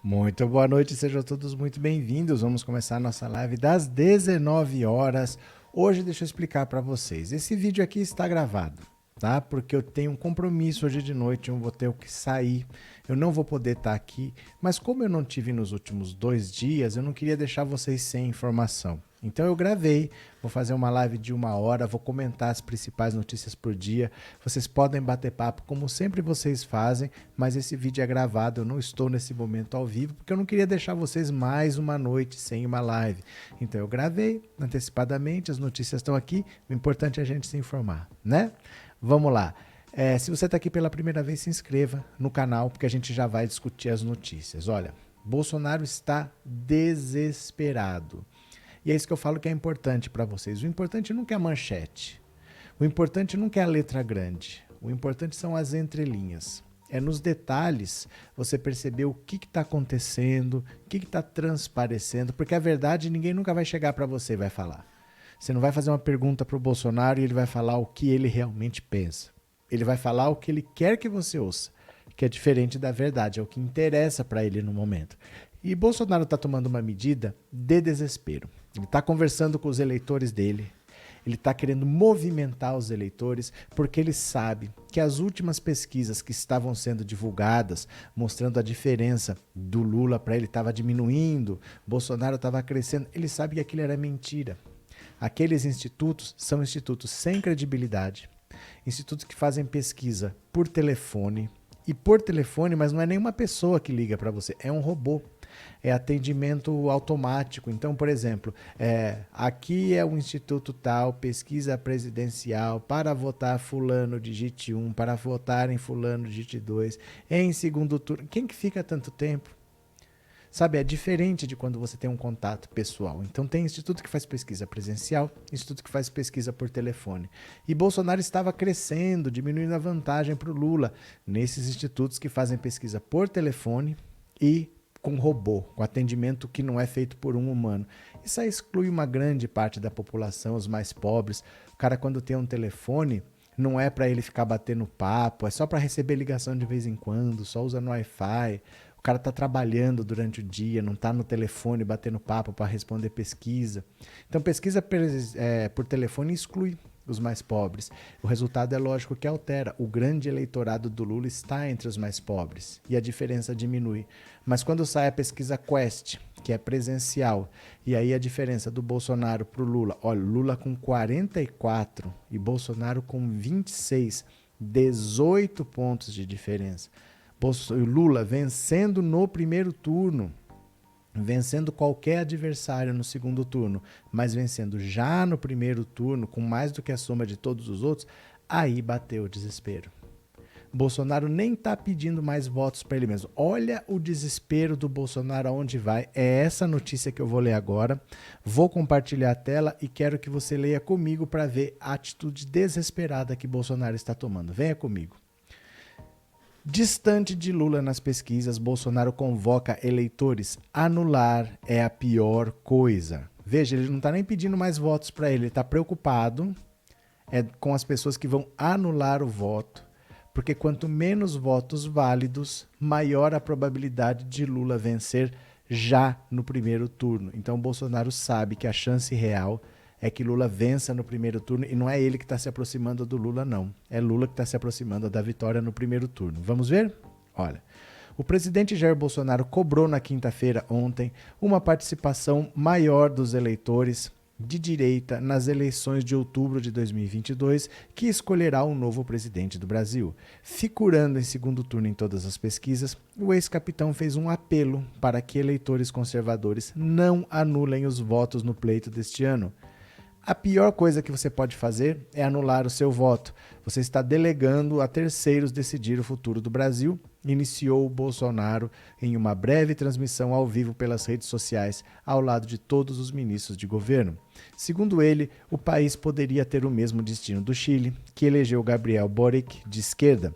Muito boa noite, sejam todos muito bem-vindos. Vamos começar a nossa live das 19 horas. Hoje, deixa eu explicar para vocês. Esse vídeo aqui está gravado, tá? Porque eu tenho um compromisso hoje de noite, eu vou ter que sair. Eu não vou poder estar aqui, mas como eu não tive nos últimos 2 dias, eu não queria deixar vocês sem informação. Então eu gravei, vou fazer uma live de 1 hora, vou comentar as principais notícias por dia. Vocês podem bater papo como sempre vocês fazem, mas esse vídeo é gravado, eu não estou nesse momento ao vivo, porque eu não queria deixar vocês mais uma noite sem uma live. Então eu gravei antecipadamente, as notícias estão aqui, o importante é a gente se informar, né? Vamos lá. Se você está aqui pela primeira vez, se inscreva no canal, porque a gente já vai discutir as notícias. Olha, Bolsonaro está desesperado. E é isso que eu falo que é importante para vocês. O importante nunca é a manchete. O importante nunca é a letra grande. O importante são as entrelinhas. É nos detalhes você perceber o que está acontecendo, o que está transparecendo, porque a verdade ninguém nunca vai chegar para você e vai falar. Você não vai fazer uma pergunta para o Bolsonaro e ele vai falar o que ele realmente pensa. Ele vai falar o que ele quer que você ouça, que é diferente da verdade, é o que interessa para ele no momento. E Bolsonaro está tomando uma medida de desespero. Ele está conversando com os eleitores dele, ele está querendo movimentar os eleitores, porque ele sabe que as últimas pesquisas que estavam sendo divulgadas, mostrando a diferença do Lula para ele, estava diminuindo, Bolsonaro estava crescendo, ele sabe que aquilo era mentira. Aqueles institutos são institutos sem credibilidade, institutos que fazem pesquisa por telefone, e por telefone, mas não é nenhuma pessoa que liga para você, é um robô. É atendimento automático. Então, por exemplo, aqui é o Instituto tal, pesquisa presidencial, para votar fulano digite 1, para votar em fulano digite 2, em segundo turno. Quem que fica tanto tempo? Sabe, é diferente de quando você tem um contato pessoal. Então tem instituto que faz pesquisa presencial, instituto que faz pesquisa por telefone. E Bolsonaro estava crescendo, diminuindo a vantagem para o Lula nesses institutos que fazem pesquisa por telefone e com robô, com atendimento que não é feito por um humano. Isso aí exclui uma grande parte da população, os mais pobres. O cara, quando tem um telefone, não é para ele ficar batendo papo, é só para receber ligação de vez em quando, só usa no Wi-Fi. O cara está trabalhando durante o dia, não está no telefone batendo papo para responder pesquisa. Então, pesquisa por telefone exclui os mais pobres. O resultado é lógico que altera. O grande eleitorado do Lula está entre os mais pobres e a diferença diminui. Mas quando sai a pesquisa Quest, que é presencial, e aí a diferença do Bolsonaro para o Lula, olha, Lula com 44 e Bolsonaro com 26, 18 pontos de diferença. Lula vencendo no primeiro turno, vencendo qualquer adversário no segundo turno, mas vencendo já no primeiro turno, com mais do que a soma de todos os outros, aí bateu o desespero. Bolsonaro nem está pedindo mais votos para ele mesmo. Olha o desespero do Bolsonaro aonde vai. É essa notícia que eu vou ler agora. Vou compartilhar a tela e quero que você leia comigo para ver a atitude desesperada que Bolsonaro está tomando. Venha comigo. Distante de Lula nas pesquisas, Bolsonaro convoca eleitores. Anular é a pior coisa. Veja, ele não está nem pedindo mais votos para ele está preocupado com as pessoas que vão anular o voto, porque quanto menos votos válidos, maior a probabilidade de Lula vencer já no primeiro turno. Então, Bolsonaro sabe que a chance real é que Lula vença no primeiro turno e não é ele que está se aproximando do Lula, não. É Lula que está se aproximando da vitória no primeiro turno. Vamos ver? Olha, o presidente Jair Bolsonaro cobrou na quinta-feira, ontem, uma participação maior dos eleitores de direita nas eleições de outubro de 2022, que escolherá o novo presidente do Brasil. Figurando em segundo turno em todas as pesquisas, o ex-capitão fez um apelo para que eleitores conservadores não anulem os votos no pleito deste ano. A pior coisa que você pode fazer é anular o seu voto. Você está delegando a terceiros decidir o futuro do Brasil, iniciou o Bolsonaro em uma breve transmissão ao vivo pelas redes sociais, ao lado de todos os ministros de governo. Segundo ele, o país poderia ter o mesmo destino do Chile, que elegeu Gabriel Boric, de esquerda.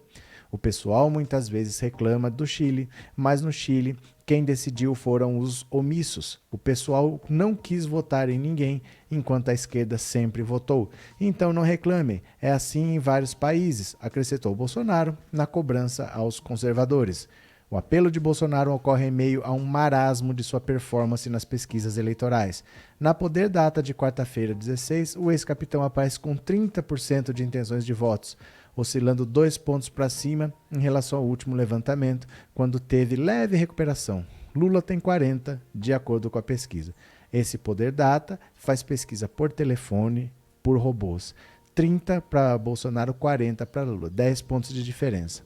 O pessoal muitas vezes reclama do Chile, mas no Chile quem decidiu foram os omissos. O pessoal não quis votar em ninguém, enquanto a esquerda sempre votou. Então não reclamem, é assim em vários países, acrescentou Bolsonaro na cobrança aos conservadores. O apelo de Bolsonaro ocorre em meio a um marasmo de sua performance nas pesquisas eleitorais. Na Poder Data de quarta-feira, 16, o ex-capitão aparece com 30% de intenções de votos, oscilando 2 pontos para cima em relação ao último levantamento, quando teve leve recuperação. Lula tem 40%, de acordo com a pesquisa. Esse Poder Data faz pesquisa por telefone, por robôs. 30 para Bolsonaro, 40 para Lula, 10 pontos de diferença.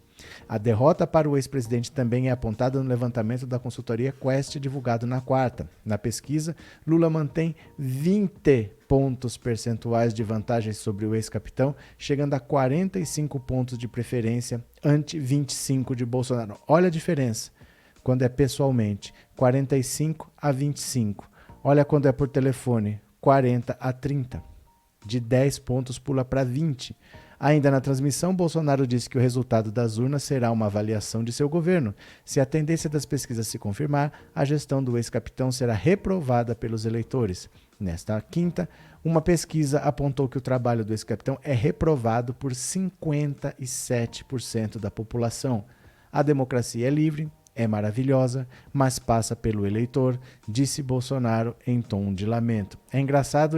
A derrota para o ex-presidente também é apontada no levantamento da consultoria Quest, divulgado na quarta. Na pesquisa, Lula mantém 20 pontos percentuais de vantagem sobre o ex-capitão, chegando a 45 pontos de preferência ante 25 de Bolsonaro. Olha a diferença quando é pessoalmente, 45 a 25. Olha quando é por telefone, 40 a 30. De 10 pontos pula para 20. Ainda na transmissão, Bolsonaro disse que o resultado das urnas será uma avaliação de seu governo. Se a tendência das pesquisas se confirmar, a gestão do ex-capitão será reprovada pelos eleitores. Nesta quinta, uma pesquisa apontou que o trabalho do ex-capitão é reprovado por 57% da população. A democracia é livre, é maravilhosa, mas passa pelo eleitor, disse Bolsonaro em tom de lamento. É engraçado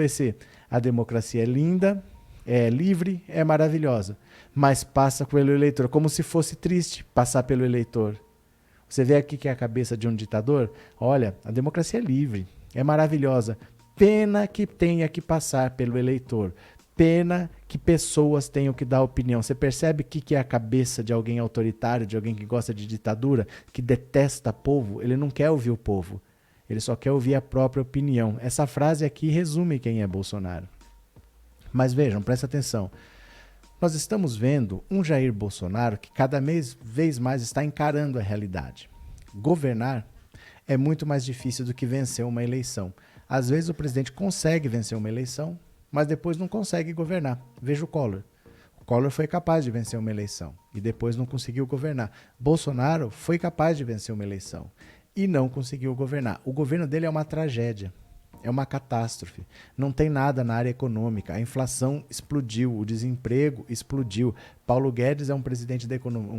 a democracia é linda, é livre, é maravilhosa, mas passa pelo eleitor, como se fosse triste passar pelo eleitor. Você vê aqui que é a cabeça de um ditador? Olha, a democracia é livre, é maravilhosa, pena que tenha que passar pelo eleitor, pena que pessoas tenham que dar opinião. Você percebe o que é a cabeça de alguém autoritário, de alguém que gosta de ditadura, que detesta o povo? Ele não quer ouvir o povo, ele só quer ouvir a própria opinião. Essa frase aqui resume quem é Bolsonaro. Mas vejam, presta atenção. Nós estamos vendo um Jair Bolsonaro que cada vez mais está encarando a realidade. Governar é muito mais difícil do que vencer uma eleição. Às vezes o presidente consegue vencer uma eleição, mas depois não consegue governar. Veja o Collor. O Collor foi capaz de vencer uma eleição e depois não conseguiu governar. Bolsonaro foi capaz de vencer uma eleição e não conseguiu governar. O governo dele é uma tragédia. É uma catástrofe. Não tem nada na área econômica. A inflação explodiu, o desemprego explodiu. Paulo Guedes é um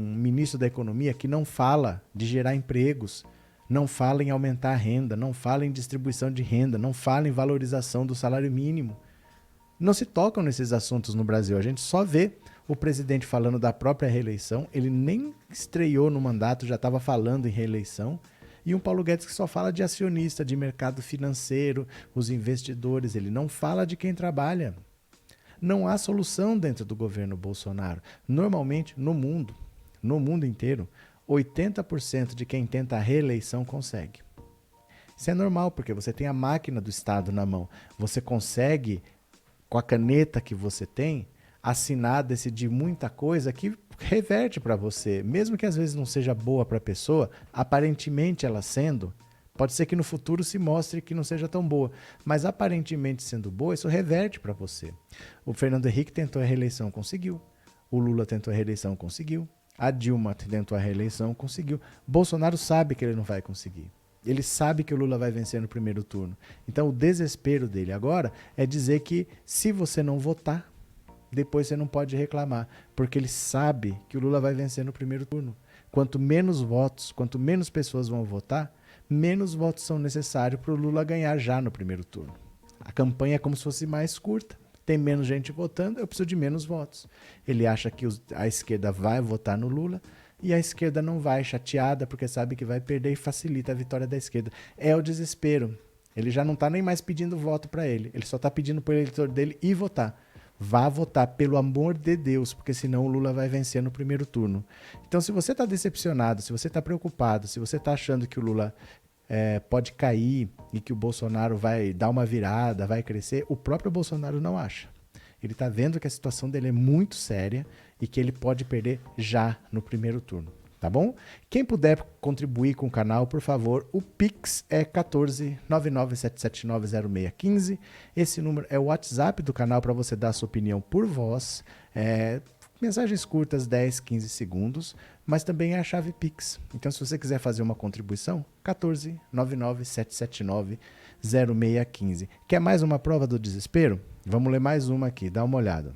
ministro da Economia que não fala de gerar empregos, não fala em aumentar a renda, não fala em distribuição de renda, não fala em valorização do salário mínimo. Não se tocam nesses assuntos no Brasil. A gente só vê o presidente falando da própria reeleição. Ele nem estreou no mandato, já estava falando em reeleição. E um Paulo Guedes que só fala de acionista, de mercado financeiro, os investidores. Ele não fala de quem trabalha. Não há solução dentro do governo Bolsonaro. Normalmente, no mundo inteiro, 80% de quem tenta a reeleição consegue. Isso é normal, porque você tem a máquina do Estado na mão. Você consegue, com a caneta que você tem, assinar, decidir muita coisa que reverte para você, mesmo que às vezes não seja boa para a pessoa, aparentemente ela sendo, pode ser que no futuro se mostre que não seja tão boa, mas aparentemente sendo boa, isso reverte para você. O Fernando Henrique tentou a reeleição, conseguiu. O Lula tentou a reeleição, conseguiu. A Dilma tentou a reeleição, conseguiu. Bolsonaro sabe que ele não vai conseguir. Ele sabe que o Lula vai vencer no primeiro turno. Então o desespero dele agora é dizer que se você não votar, depois você não pode reclamar, porque ele sabe que o Lula vai vencer no primeiro turno. Quanto menos votos, quanto menos pessoas vão votar, menos votos são necessários para o Lula ganhar já no primeiro turno. A campanha é como se fosse mais curta, tem menos gente votando, eu preciso de menos votos. Ele acha que a esquerda vai votar no Lula e a esquerda não vai, chateada, porque sabe que vai perder e facilita a vitória da esquerda. É o desespero. Ele já não está nem mais pedindo voto para ele só está pedindo para o eleitor dele ir votar. Vá votar, pelo amor de Deus, porque senão o Lula vai vencer no primeiro turno. Então, se você está decepcionado, se você está preocupado, se você está achando que o Lula pode cair e que o Bolsonaro vai dar uma virada, vai crescer, o próprio Bolsonaro não acha. Ele está vendo que a situação dele é muito séria e que ele pode perder já no primeiro turno. Tá bom? Quem puder contribuir com o canal, por favor, o Pix é 14997790615. Esse número é o WhatsApp do canal para você dar a sua opinião por voz. Mensagens curtas, 10, 15 segundos, mas também é a chave Pix. Então, se você quiser fazer uma contribuição, 14997790615. Quer mais uma prova do desespero? Vamos ler mais uma aqui, dá uma olhada.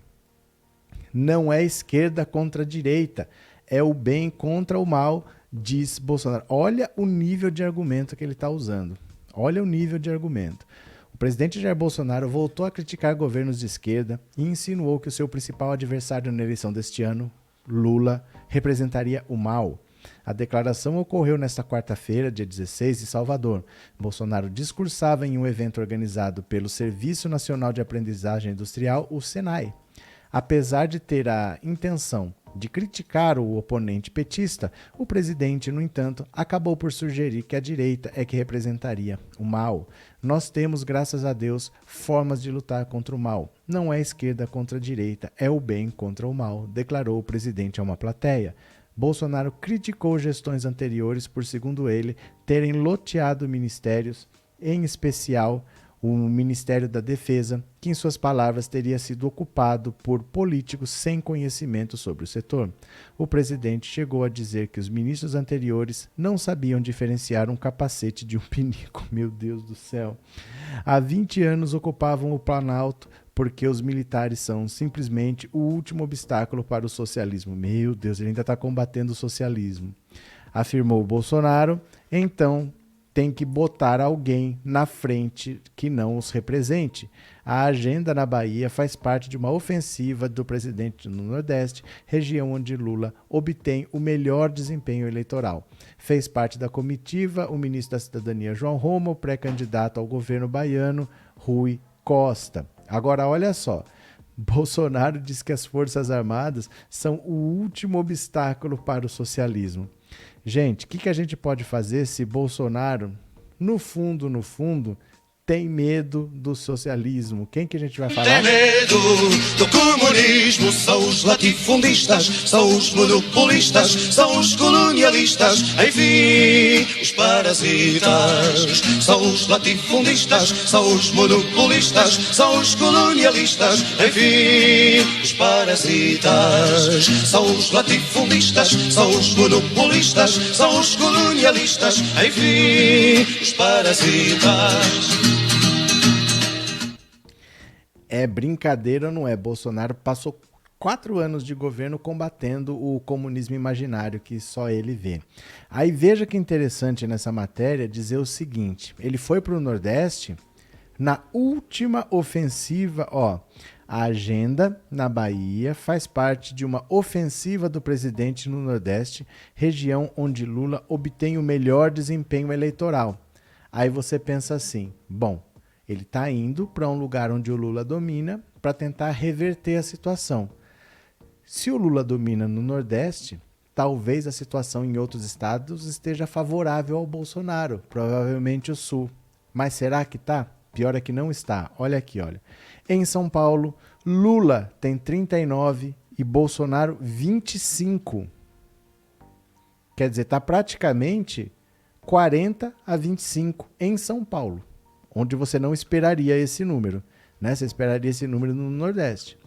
Não é esquerda contra direita. É o bem contra o mal, diz Bolsonaro. Olha o nível de argumento que ele está usando. Olha o nível de argumento. O presidente Jair Bolsonaro voltou a criticar governos de esquerda e insinuou que o seu principal adversário na eleição deste ano, Lula, representaria o mal. A declaração ocorreu nesta quarta-feira, dia 16, em Salvador. Bolsonaro discursava em um evento organizado pelo Serviço Nacional de Aprendizagem Industrial, o SENAI. Apesar de ter a intenção de criticar o oponente petista, o presidente, no entanto, acabou por sugerir que a direita é que representaria o mal. Nós temos, graças a Deus, formas de lutar contra o mal. Não é esquerda contra a direita, é o bem contra o mal, declarou o presidente a uma plateia. Bolsonaro criticou gestões anteriores por, segundo ele, terem loteado ministérios, em especial o Ministério da Defesa, que, em suas palavras, teria sido ocupado por políticos sem conhecimento sobre o setor. O presidente chegou a dizer que os ministros anteriores não sabiam diferenciar um capacete de um pinico. Meu Deus do céu! Há 20 anos ocupavam o Planalto porque os militares são simplesmente o último obstáculo para o socialismo. Meu Deus, ele ainda está combatendo o socialismo. Afirmou Bolsonaro. Então tem que botar alguém na frente que não os represente. A agenda na Bahia faz parte de uma ofensiva do presidente no Nordeste, região onde Lula obtém o melhor desempenho eleitoral. Fez parte da comitiva o ministro da Cidadania João Roma, o pré-candidato ao governo baiano Rui Costa. Agora, olha só. Bolsonaro diz que as Forças Armadas são o último obstáculo para o socialismo. Gente, o que a gente pode fazer se Bolsonaro, no fundo, tem medo do socialismo? Quem que a gente vai falar? Tem medo do comunismo, são os latifundistas, são os monopolistas, são os colonialistas, enfim, os parasitas. São os latifundistas, são os monopolistas, são os colonialistas, enfim, os parasitas. São os latifundistas, são os monopolistas, são os colonialistas, enfim, os parasitas. É brincadeira ou não é? Bolsonaro passou 4 anos de governo combatendo o comunismo imaginário que só ele vê. Aí veja que interessante nessa matéria dizer o seguinte, ele foi para o Nordeste na última ofensiva, a agenda na Bahia faz parte de uma ofensiva do presidente no Nordeste, região onde Lula obtém o melhor desempenho eleitoral. Aí você pensa assim, bom, ele está indo para um lugar onde o Lula domina para tentar reverter a situação. Se o Lula domina no Nordeste, talvez a situação em outros estados esteja favorável ao Bolsonaro, provavelmente o Sul. Mas será que está? Pior é que não está. Olha aqui, olha. Em São Paulo, Lula tem 39 e Bolsonaro 25. Quer dizer, está praticamente 40-25 em São Paulo, onde você não esperaria esse número, né? Você esperaria esse número no Nordeste.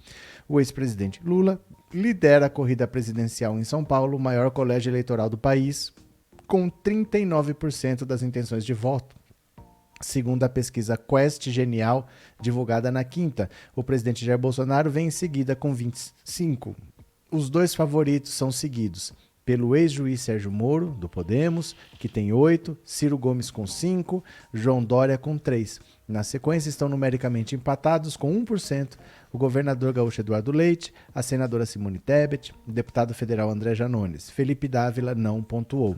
O ex-presidente Lula lidera a corrida presidencial em São Paulo, o maior colégio eleitoral do país, com 39% das intenções de voto. Segundo a pesquisa Quest Genial, divulgada na quinta, o presidente Jair Bolsonaro vem em seguida com 25%. Os dois favoritos são seguidos pelo ex-juiz Sérgio Moro, do Podemos, que tem 8%, Ciro Gomes com 5%, João Dória com 3%. Na sequência estão numericamente empatados com 1% o governador gaúcho Eduardo Leite, a senadora Simone Tebet, o deputado federal André Janones. Felipe Dávila não pontuou.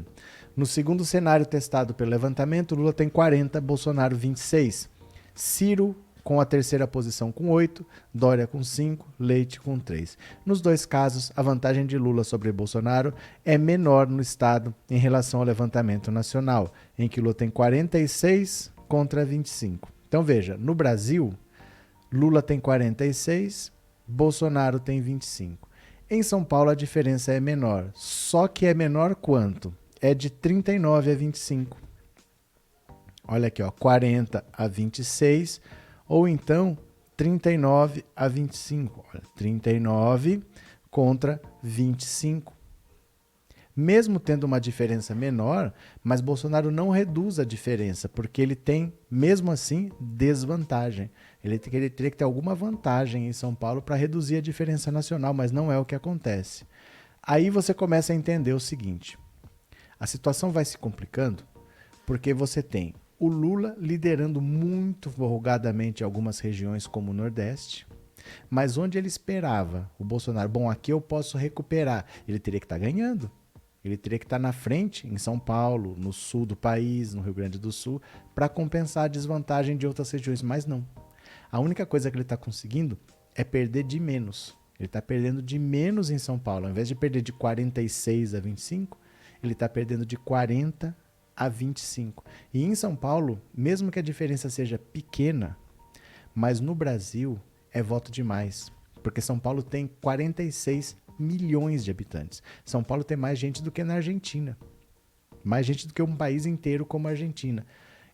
No segundo cenário testado pelo levantamento, Lula tem 40%, Bolsonaro 26%. Ciro com a terceira posição com 8%, Dória com 5%, Leite com 3%. Nos dois casos, a vantagem de Lula sobre Bolsonaro é menor no estado em relação ao levantamento nacional, em que Lula tem 46% contra 25%. Então veja, no Brasil, Lula tem 46%, Bolsonaro tem 25%. Em São Paulo a diferença é menor, só que é menor quanto? É de 39 a 25. Olha aqui, 40 a 26, ou então 39 a 25. Olha, 39 contra 25. Mesmo tendo uma diferença menor, mas Bolsonaro não reduz a diferença, porque ele tem, mesmo assim, desvantagem. Ele teria que ter alguma vantagem em São Paulo para reduzir a diferença nacional, mas não é o que acontece. Aí você começa a entender o seguinte. A situação vai se complicando porque você tem o Lula liderando muito folgadamente algumas regiões como o Nordeste, mas onde ele esperava o Bolsonaro, bom, aqui eu posso recuperar, ele teria que estar ganhando. Ele teria que estar na frente em São Paulo, no sul do país, no Rio Grande do Sul, para compensar a desvantagem de outras regiões, mas não. A única coisa que ele está conseguindo é perder de menos. Ele está perdendo de menos em São Paulo. Ao invés de perder de 46 a 25, ele está perdendo de 40 a 25. E em São Paulo, mesmo que a diferença seja pequena, mas no Brasil é voto demais. Porque São Paulo tem 46 milhões de habitantes. São Paulo tem mais gente do que na Argentina. Mais gente do que um país inteiro como a Argentina.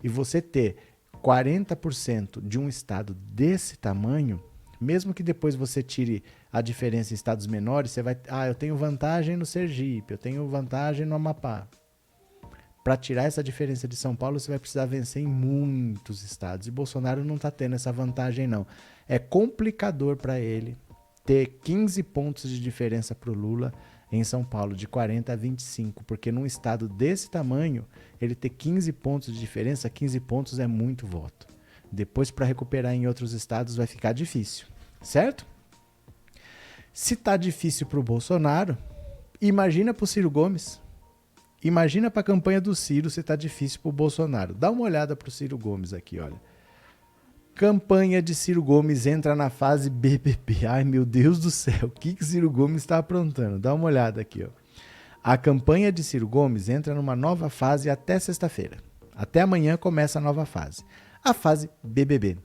E você ter 40% de um estado desse tamanho, mesmo que depois você tire a diferença em estados menores, você vai... eu tenho vantagem no Sergipe, eu tenho vantagem no Amapá. Para tirar essa diferença de São Paulo, você vai precisar vencer em muitos estados. E Bolsonaro não está tendo essa vantagem, não. É complicador para ele ter 15 pontos de diferença para o Lula em São Paulo, de 40 a 25, porque num estado desse tamanho, ele ter 15 pontos de diferença, 15 pontos é muito voto. Depois, para recuperar em outros estados, vai ficar difícil, certo? Se tá difícil para o Bolsonaro, imagina para o Ciro Gomes. Imagina para a campanha do Ciro se tá difícil para o Bolsonaro. Dá uma olhada para o Ciro Gomes aqui, olha. Campanha de Ciro Gomes entra na fase BBB. Ai, meu Deus do céu, o que Ciro Gomes está aprontando? Dá uma olhada aqui, ó. A campanha de Ciro Gomes entra numa nova fase até sexta-feira. Até amanhã começa a nova fase. A fase BBB.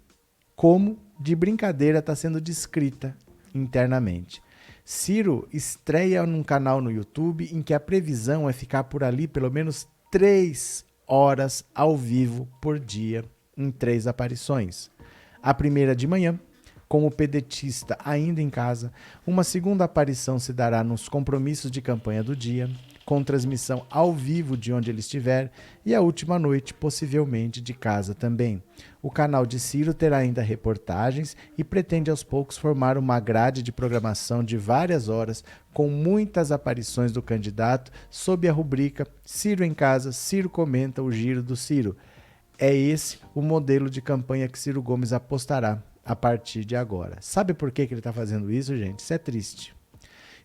Como, de brincadeira, está sendo descrita internamente. Ciro estreia num canal no YouTube em que a previsão é ficar por ali pelo menos 3 horas ao vivo por dia, em 3 aparições. A primeira de manhã, com o pedetista ainda em casa. Uma segunda aparição se dará nos compromissos de campanha do dia, com transmissão ao vivo de onde ele estiver, e a última noite, possivelmente, de casa também. O canal de Ciro terá ainda reportagens e pretende aos poucos formar uma grade de programação de várias horas, com muitas aparições do candidato, sob a rubrica Ciro em Casa, Ciro comenta o giro do Ciro. É esse o modelo de campanha que Ciro Gomes apostará a partir de agora. Sabe por que ele está fazendo isso, gente? Isso é triste.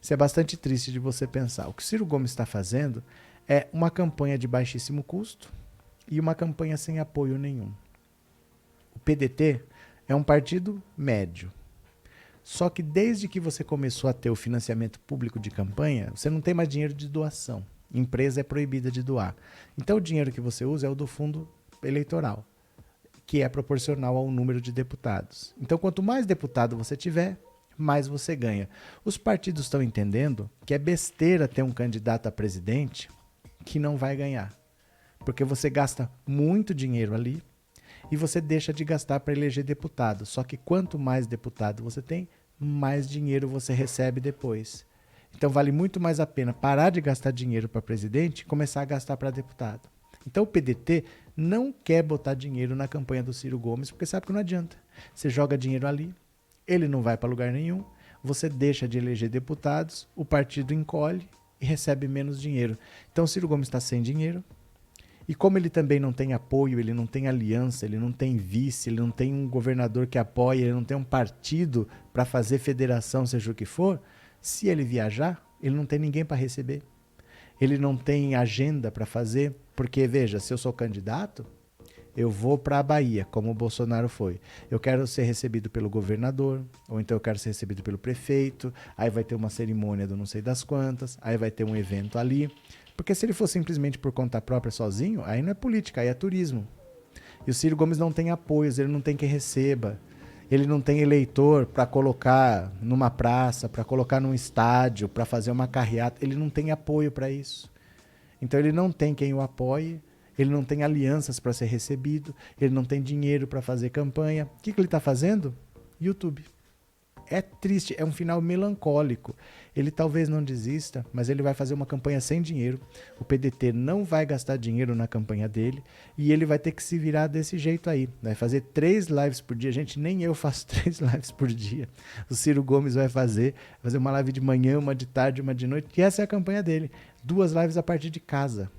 Isso é bastante triste de você pensar. O que Ciro Gomes está fazendo é uma campanha de baixíssimo custo e uma campanha sem apoio nenhum. O PDT é um partido médio. Só que desde que você começou a ter o financiamento público de campanha, você não tem mais dinheiro de doação. Empresa é proibida de doar. Então o dinheiro que você usa é o do fundo eleitoral, que é proporcional ao número de deputados. Então, quanto mais deputado você tiver, mais você ganha. Os partidos estão entendendo que é besteira ter um candidato a presidente que não vai ganhar, porque você gasta muito dinheiro ali e você deixa de gastar para eleger deputado. Só que quanto mais deputado você tem, mais dinheiro você recebe depois. Então, vale muito mais a pena parar de gastar dinheiro para presidente e começar a gastar para deputado. Então o PDT não quer botar dinheiro na campanha do Ciro Gomes, porque sabe que não adianta. Você joga dinheiro ali, ele não vai para lugar nenhum, você deixa de eleger deputados, o partido encolhe e recebe menos dinheiro. Então o Ciro Gomes está sem dinheiro, e como ele também não tem apoio, ele não tem aliança, ele não tem vice, ele não tem um governador que apoie, ele não tem um partido para fazer federação, seja o que for, se ele viajar, ele não tem ninguém para receber. Ele não tem agenda para fazer, porque, veja, se eu sou candidato, eu vou para a Bahia, como o Bolsonaro foi. Eu quero ser recebido pelo governador, ou então eu quero ser recebido pelo prefeito, aí vai ter uma cerimônia do não sei das quantas, aí vai ter um evento ali. Porque se ele for simplesmente por conta própria sozinho, aí não é política, aí é turismo. E o Ciro Gomes não tem apoios, ele não tem quem receba. Ele não tem eleitor para colocar numa praça, para colocar num estádio, para fazer uma carreata. Ele não tem apoio para isso. Então ele não tem quem o apoie, ele não tem alianças para ser recebido, ele não tem dinheiro para fazer campanha. O que ele está fazendo? YouTube. É triste, é um final melancólico. Ele talvez não desista, mas ele vai fazer uma campanha sem dinheiro. O PDT não vai gastar dinheiro na campanha dele e ele vai ter que se virar desse jeito aí. Vai fazer 3 lives por dia. Gente, nem eu faço 3 lives por dia. O Ciro Gomes vai fazer uma live de manhã, uma de tarde, uma de noite. E essa é a campanha dele. 2 lives a partir de casa.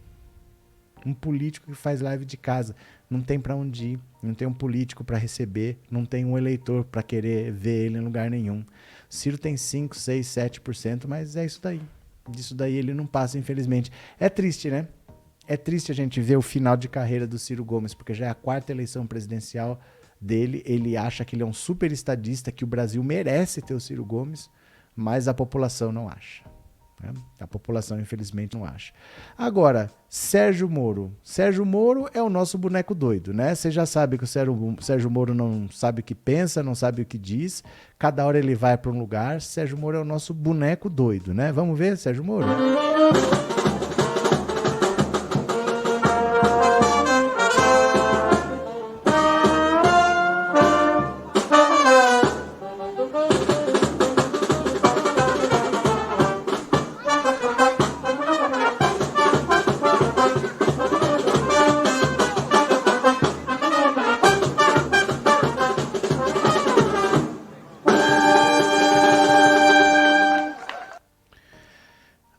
Um político que faz live de casa. Não tem para onde ir, não tem um político para receber, não tem um eleitor para querer ver ele em lugar nenhum. Ciro tem 5, 6, 7%, mas é isso daí. Disso daí ele não passa, infelizmente. É triste, né? É triste a gente ver o final de carreira do Ciro Gomes, porque já é a 4ª eleição presidencial dele. Ele acha que ele é um super estadista, que o Brasil merece ter o Ciro Gomes, mas a população não acha. Né? A população, infelizmente, não acha. Agora, Sérgio Moro. Sérgio Moro é o nosso boneco doido, né? Você já sabe que o Sérgio Moro não sabe o que pensa, não sabe o que diz. Cada hora ele vai para um lugar. Sérgio Moro é o nosso boneco doido, né? Vamos ver, Sérgio Moro?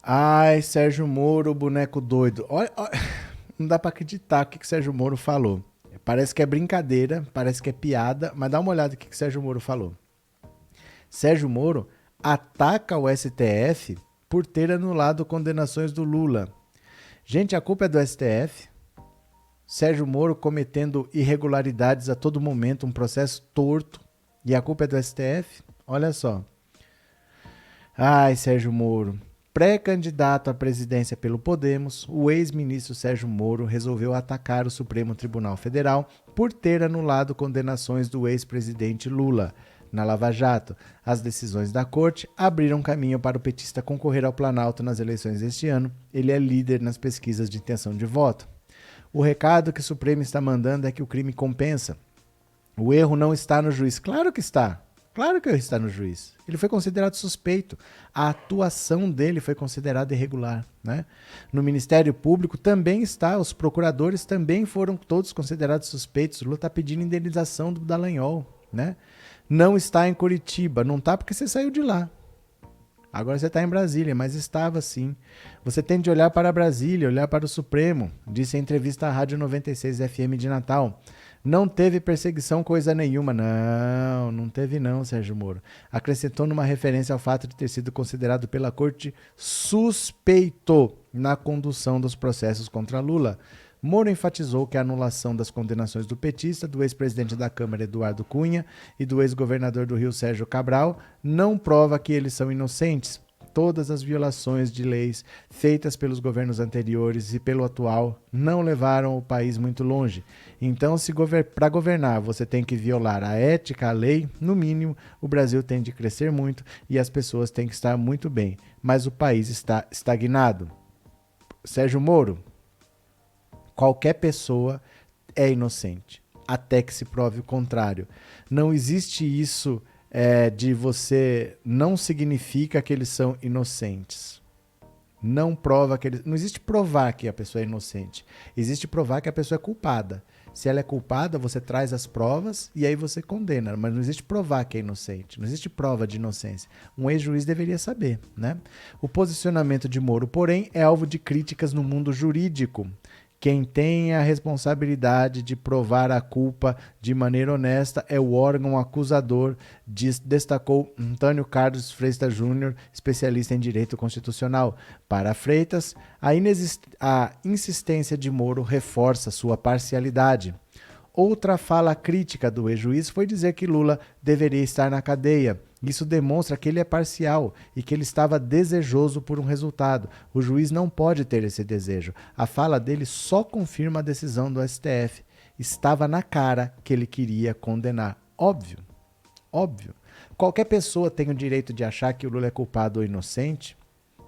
Ai, Sérgio Moro, boneco doido. Olha, não dá pra acreditar o que o Sérgio Moro falou. Parece que é brincadeira, parece que é piada, mas dá uma olhada no que o Sérgio Moro falou. Sérgio Moro ataca o STF por ter anulado condenações do Lula. Gente, a culpa é do STF. Sérgio Moro cometendo irregularidades a todo momento, um processo torto, e a culpa é do STF? Olha só. Ai, Sérgio Moro. Pré-candidato à presidência pelo Podemos, o ex-ministro Sérgio Moro resolveu atacar o Supremo Tribunal Federal por ter anulado condenações do ex-presidente Lula. Na Lava Jato, as decisões da corte abriram caminho para o petista concorrer ao Planalto nas eleições deste ano. Ele é líder nas pesquisas de intenção de voto. O recado que o Supremo está mandando é que o crime compensa. O erro não está no juiz. Claro que está. Claro que o erro está no juiz. Ele foi considerado suspeito. A atuação dele foi considerada irregular, né? No Ministério Público também está, os procuradores também foram todos considerados suspeitos. O Lula está pedindo indenização do Dallagnol, né? Não está em Curitiba. Não está porque você saiu de lá. Agora você está em Brasília, mas estava sim. Você tem de olhar para Brasília, olhar para o Supremo, disse em entrevista à Rádio 96 FM de Natal. Não teve perseguição coisa nenhuma. Não teve não, Sérgio Moro. Acrescentou numa referência ao fato de ter sido considerado pela corte suspeito na condução dos processos contra Lula. Moro enfatizou que a anulação das condenações do petista, do ex-presidente da Câmara Eduardo Cunha e do ex-governador do Rio Sérgio Cabral não prova que eles são inocentes. Todas as violações de leis feitas pelos governos anteriores e pelo atual não levaram o país muito longe. Então, se para governar você tem que violar a ética, a lei, no mínimo, o Brasil tem de crescer muito e as pessoas têm que estar muito bem. Mas o país está estagnado. Sérgio Moro, qualquer pessoa é inocente, até que se prove o contrário. Não existe isso de você, não significa que eles são inocentes. Não prova que eles... Não existe provar que a pessoa é inocente. Existe provar que a pessoa é culpada. Se ela é culpada, você traz as provas e aí você condena. Mas não existe provar que é inocente. Não existe prova de inocência. Um ex-juiz deveria saber, né? O posicionamento de Moro, porém, é alvo de críticas no mundo jurídico. Quem tem a responsabilidade de provar a culpa de maneira honesta é o órgão acusador, destacou Antônio Carlos Freitas Júnior, especialista em direito constitucional. Para Freitas, a insistência de Moro reforça sua parcialidade. Outra fala crítica do ex-juiz foi dizer que Lula deveria estar na cadeia. Isso demonstra que ele é parcial e que ele estava desejoso por um resultado. O juiz não pode ter esse desejo. A fala dele só confirma a decisão do STF. Estava na cara que ele queria condenar. Óbvio. Óbvio. Qualquer pessoa tem o direito de achar que o Lula é culpado ou inocente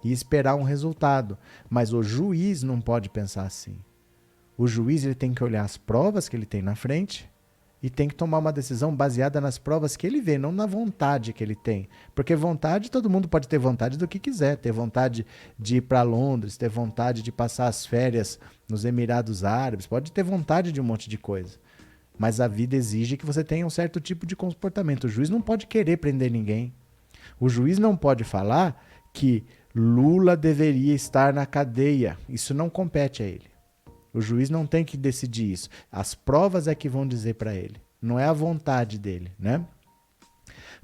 e esperar um resultado. Mas o juiz não pode pensar assim. O juiz ele tem que olhar as provas que ele tem na frente e tem que tomar uma decisão baseada nas provas que ele vê, não na vontade que ele tem. Porque vontade, todo mundo pode ter vontade do que quiser. Ter vontade de ir para Londres, ter vontade de passar as férias nos Emirados Árabes, pode ter vontade de um monte de coisa. Mas a vida exige que você tenha um certo tipo de comportamento. O juiz não pode querer prender ninguém. O juiz não pode falar que Lula deveria estar na cadeia. Isso não compete a ele. O O juiz não tem que decidir isso. As provas é que vão dizer para ele. Não é a vontade dele, né?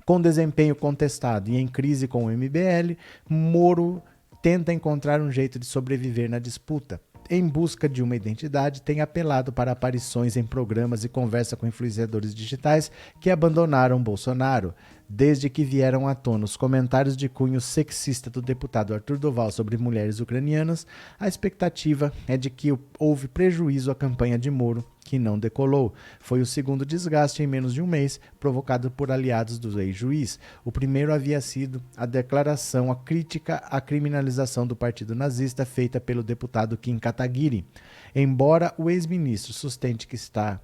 Com desempenho contestado e em crise com o MBL, Moro tenta encontrar um jeito de sobreviver na disputa. Em busca de uma identidade, tem apelado para aparições em programas e conversa com influenciadores digitais que abandonaram Bolsonaro. Desde que vieram à tona os comentários de cunho sexista do deputado Arthur Doval sobre mulheres ucranianas, a expectativa é de que houve prejuízo à campanha de Moro, que não decolou. Foi o segundo desgaste em menos de um mês, provocado por aliados do ex-juiz. O primeiro havia sido a declaração, a crítica à criminalização do partido nazista feita pelo deputado Kim Kataguiri. Embora o ex-ministro sustente que está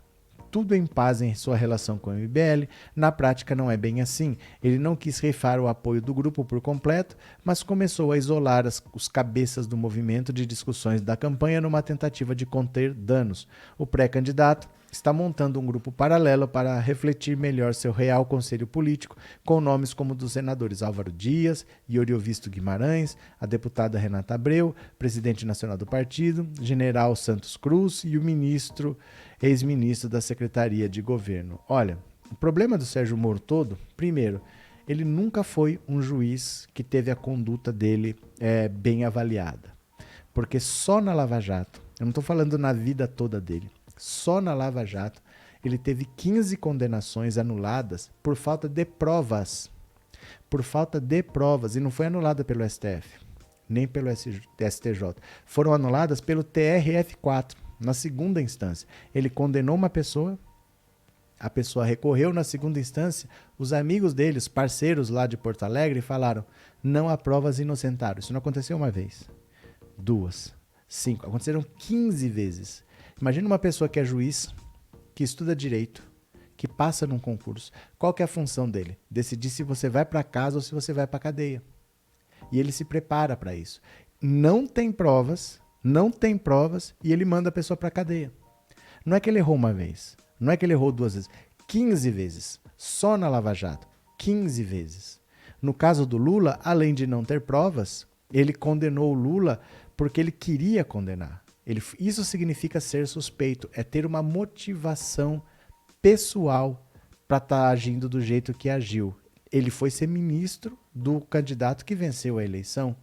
tudo em paz em sua relação com o MBL, na prática não é bem assim. Ele não quis rifar o apoio do grupo por completo, mas começou a isolar os cabeças do movimento de discussões da campanha numa tentativa de conter danos. O pré-candidato está montando um grupo paralelo para refletir melhor seu real conselho político, com nomes como dos senadores Álvaro Dias, Ioriovisto Guimarães, a deputada Renata Abreu, presidente nacional do partido, general Santos Cruz e o ex-ministro da Secretaria de Governo. Olha, o problema do Sérgio Moro todo, primeiro, ele nunca foi um juiz que teve a conduta dele bem avaliada. Porque só na Lava Jato, eu não estou falando na vida toda dele, só na Lava Jato, ele teve 15 condenações anuladas por falta de provas. Por falta de provas. E não foi anulada pelo STF, nem pelo STJ. Foram anuladas pelo TRF4, na segunda instância. Ele condenou uma pessoa, a pessoa recorreu na segunda instância, os amigos dele, os parceiros lá de Porto Alegre, falaram: não há provas, inocentaram. Isso não aconteceu uma vez, 2, 5, aconteceram 15 vezes. Imagina uma pessoa que é juiz, que estuda direito, que passa num concurso. Qual que é a função dele? Decidir se você vai para casa ou se você vai para cadeia. E ele se prepara para isso. Não tem provas e ele manda a pessoa para cadeia. Não é que ele errou uma vez, não é que ele errou 2 vezes, 15 vezes. Só na Lava Jato, 15 vezes. No caso do Lula, além de não ter provas, ele condenou o Lula porque ele queria condenar. Isso significa ser suspeito, é ter uma motivação pessoal para estar agindo do jeito que agiu. Ele foi ser ministro do candidato que venceu a eleição,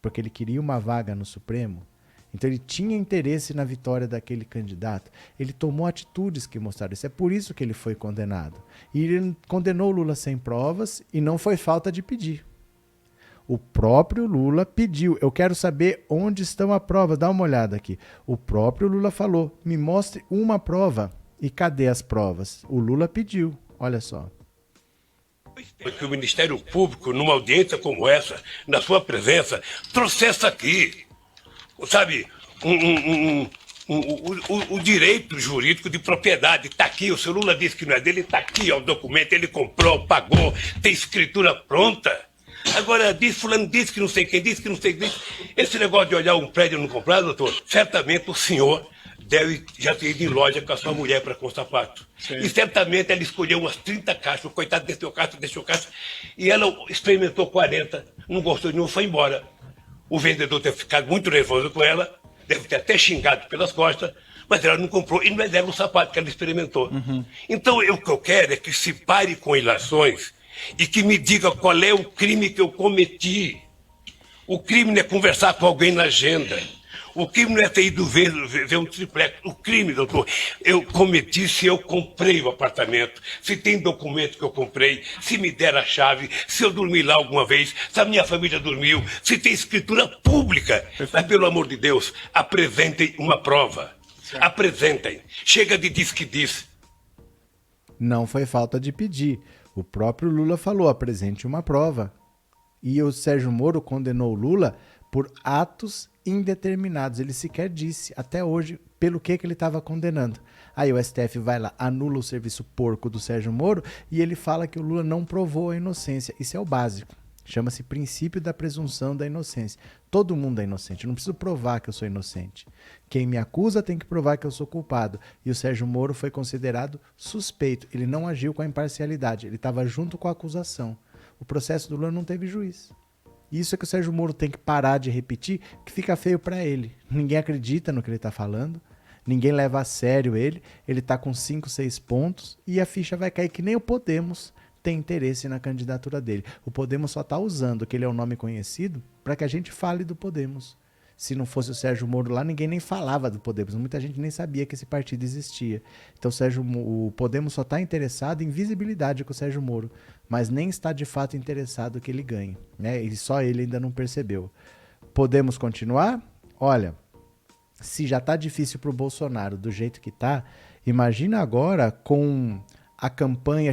porque ele queria uma vaga no Supremo. Então ele tinha interesse na vitória daquele candidato. Ele tomou atitudes que mostraram isso. É por isso que ele foi condenado. E ele condenou o Lula sem provas e não foi falta de pedir. O próprio Lula pediu: eu quero saber onde estão as provas, dá uma olhada aqui. O próprio Lula falou: me mostre uma prova. E cadê as provas? O Lula pediu, olha só. Que o Ministério Público, numa audiência como essa, na sua presença, trouxesse aqui, sabe, o direito jurídico de propriedade. Está aqui, o senhor Lula disse que não é dele, está aqui, ó, o documento, ele comprou, pagou, tem escritura pronta. Agora, fulano disse que não sei quem disse, que não sei quem disse. Esse negócio de olhar um prédio e não comprar, doutor, certamente o senhor deve já ter ido em loja com a sua mulher para com sapato. Sim. E certamente ela escolheu umas 30 caixas, o coitado deixou caixa, e ela experimentou 40, não gostou de nenhum, foi embora. O vendedor deve ter ficado muito nervoso com ela, deve ter até xingado pelas costas, mas ela não comprou e não é dela o sapato que ela experimentou. Uhum. Então, o que eu quero é que se pare com ilações e que me diga qual é o crime que eu cometi. O crime não é conversar com alguém na agenda. O crime não é ter ido ver um triplex. O crime, doutor, eu cometi se eu comprei o apartamento, se tem documento que eu comprei, se me der a chave, se eu dormi lá alguma vez, se a minha família dormiu, se tem escritura pública. Mas, pelo amor de Deus, apresentem uma prova. Certo. Apresentem. Chega de diz que diz. Não foi falta de pedir. O próprio Lula falou: apresente uma prova. E o Sérgio Moro condenou o Lula por atos indeterminados. Ele sequer disse, até hoje, pelo que ele estava condenando. Aí o STF vai lá, anula o serviço porco do Sérgio Moro e ele fala que o Lula não provou a inocência. Isso é o básico. Chama-se princípio da presunção da inocência. Todo mundo é inocente. Eu não preciso provar que eu sou inocente. Quem me acusa tem que provar que eu sou culpado. E o Sérgio Moro foi considerado suspeito. Ele não agiu com a imparcialidade. Ele estava junto com a acusação. O processo do Lula não teve juiz. Isso é que o Sérgio Moro tem que parar de repetir, que fica feio para ele. Ninguém acredita no que ele está falando. ninguém leva a sério ele tá com 5, 6 pontos e a ficha vai cair que nem o Podemos tem interesse na candidatura dele. O Podemos só tá usando que ele é um nome conhecido para que a gente fale do Podemos. Se não fosse o Sérgio Moro lá, ninguém nem falava do Podemos. Muita gente nem sabia que esse partido existia. Então o Podemos só está interessado em visibilidade com o Sérgio Moro, mas nem está de fato interessado que ele ganhe, né? E só ele ainda não percebeu. Podemos continuar? Olha, se já está difícil para o Bolsonaro do jeito que está, imagina agora com a campanha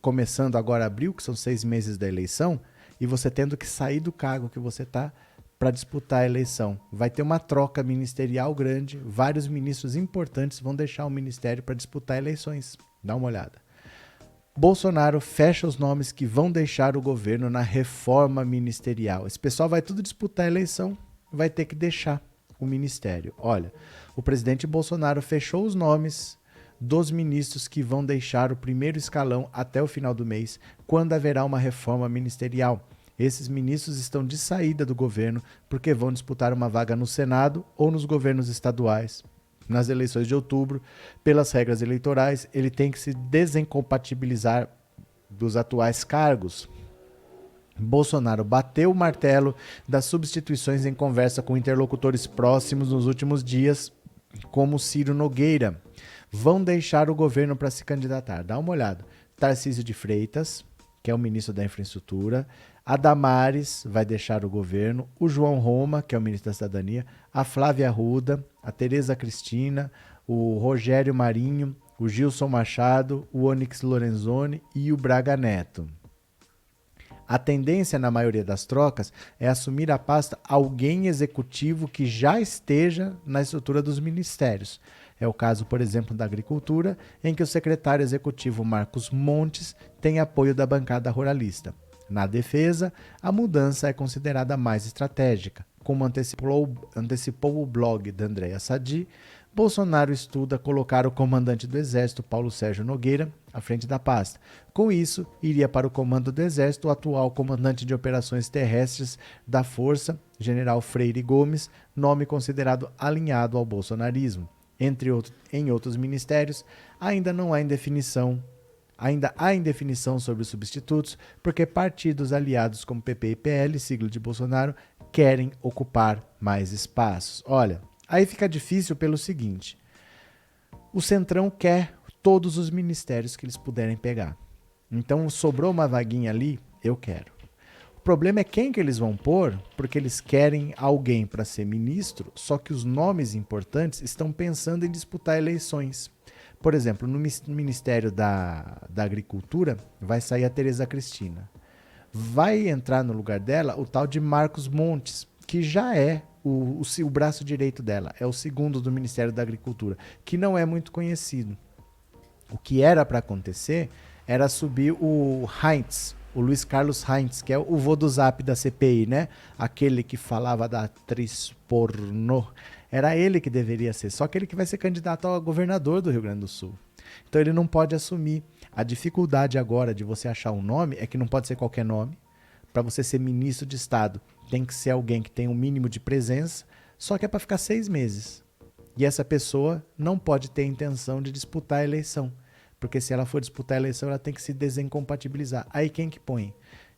começando agora abril, que são 6 meses da eleição, e você tendo que sair do cargo que você está para disputar a eleição. Vai ter uma troca ministerial grande, vários ministros importantes vão deixar o ministério para disputar eleições. Dá uma olhada. Bolsonaro fecha os nomes que vão deixar o governo na reforma ministerial. Esse pessoal vai tudo disputar a eleição, vai ter que deixar o ministério. Olha, o presidente Bolsonaro fechou os nomes dos ministros que vão deixar o primeiro escalão até o final do mês, quando haverá uma reforma ministerial. Esses ministros estão de saída do governo porque vão disputar uma vaga no Senado ou nos governos estaduais. Nas eleições de outubro, pelas regras eleitorais, ele tem que se desincompatibilizar dos atuais cargos. Bolsonaro bateu o martelo das substituições em conversa com interlocutores próximos nos últimos dias, como Ciro Nogueira. Vão deixar o governo para se candidatar. Dá uma olhada. Tarcísio de Freitas, que é o ministro da Infraestrutura, a Damares vai deixar o governo, o João Roma, que é o ministro da Cidadania, a Flávia Arruda, a Tereza Cristina, o Rogério Marinho, o Gilson Machado, o Onyx Lorenzoni e o Braga Neto. A tendência na maioria das trocas é assumir a pasta alguém executivo que já esteja na estrutura dos ministérios. É o caso, por exemplo, da Agricultura, em que o secretário executivo Marcos Montes tem apoio da bancada ruralista. Na Defesa, a mudança é considerada mais estratégica. Como antecipou o blog da Andréa Sadi, Bolsonaro estuda colocar o comandante do Exército, Paulo Sérgio Nogueira, à frente da pasta. Com isso, iria para o comando do Exército o atual comandante de operações terrestres da Força, General Freire Gomes, nome considerado alinhado ao bolsonarismo. Em outros ministérios, ainda há indefinição sobre os substitutos, porque partidos aliados como PP e PL, sigla de Bolsonaro, querem ocupar mais espaços. Olha, aí fica difícil pelo seguinte: o Centrão quer todos os ministérios que eles puderem pegar. Então, sobrou uma vaguinha ali, eu quero. O problema é quem que eles vão pôr, porque eles querem alguém para ser ministro, só que os nomes importantes estão pensando em disputar eleições. Por exemplo, no Ministério da Agricultura vai sair a Tereza Cristina. Vai entrar no lugar dela o tal de Marcos Montes, que já é o braço direito dela, é o segundo do Ministério da Agricultura, que não é muito conhecido. O que era para acontecer era subir o Heinz, o Luiz Carlos Heinz, que é o vô do Zap da CPI, né? Aquele que falava da atriz pornô. Era ele que deveria ser, só que ele que vai ser candidato a governador do Rio Grande do Sul. Então ele não pode assumir. A dificuldade agora de você achar um nome é que não pode ser qualquer nome. Para você ser ministro de Estado, tem que ser alguém que tem um mínimo de presença, só que é para ficar 6 meses. E essa pessoa não pode ter intenção de disputar a eleição. Porque se ela for disputar a eleição, ela tem que se desincompatibilizar. Aí quem que põe?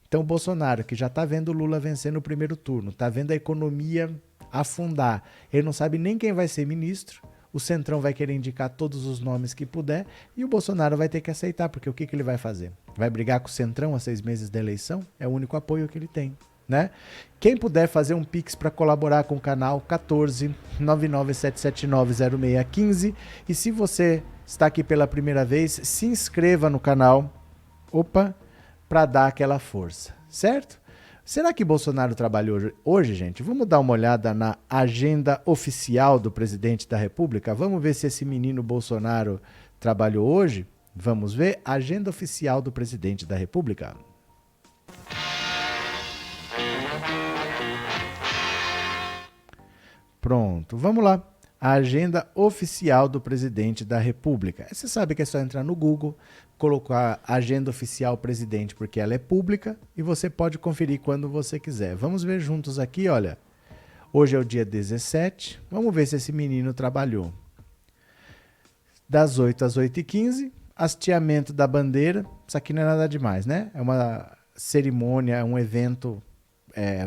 Então o Bolsonaro, que já está vendo o Lula vencer no primeiro turno, está vendo a economia afundar, ele não sabe nem quem vai ser ministro, o Centrão vai querer indicar todos os nomes que puder e o Bolsonaro vai ter que aceitar, porque o que ele vai fazer? Vai brigar com o Centrão a 6 meses da eleição? É o único apoio que ele tem, né? Quem puder fazer um Pix para colaborar com o canal, 14 997790615. E se você está aqui pela primeira vez, se inscreva no canal, para dar aquela força, certo? Será que Bolsonaro trabalhou hoje, gente? Vamos dar uma olhada na agenda oficial do presidente da República? Vamos ver se esse menino Bolsonaro trabalhou hoje? Vamos ver a agenda oficial do presidente da República. Pronto, vamos lá. A agenda oficial do presidente da República. Você sabe que é só entrar no Google, colocar agenda oficial presidente, porque ela é pública e você pode conferir quando você quiser. Vamos ver juntos aqui, olha. Hoje é o dia 17. Vamos ver se esse menino trabalhou. Das 8 às 8h15, hasteamento da bandeira. Isso aqui não é nada demais, né? É uma cerimônia, um evento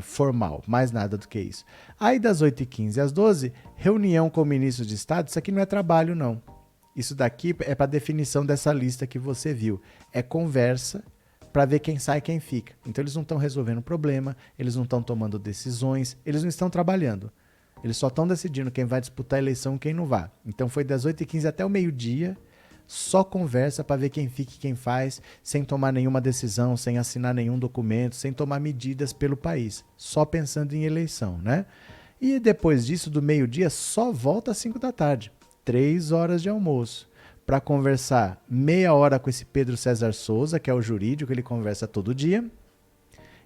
formal, mais nada do que isso. Aí das 8h15 às 12, reunião com o ministro de Estado. Isso aqui não é trabalho, não. Isso daqui é para definição dessa lista que você viu. É conversa para ver quem sai e quem fica. Então eles não estão resolvendo problema, eles não estão tomando decisões, eles não estão trabalhando. Eles só estão decidindo quem vai disputar a eleição e quem não vai. Então foi das 8h15 até o meio-dia, só conversa para ver quem fica e quem faz, sem tomar nenhuma decisão, sem assinar nenhum documento, sem tomar medidas pelo país. Só pensando em eleição, né? E depois disso, do meio-dia, só volta às 5 da tarde. 3 horas de almoço. Para conversar meia hora com esse Pedro César Souza, que é o jurídico, ele conversa todo dia.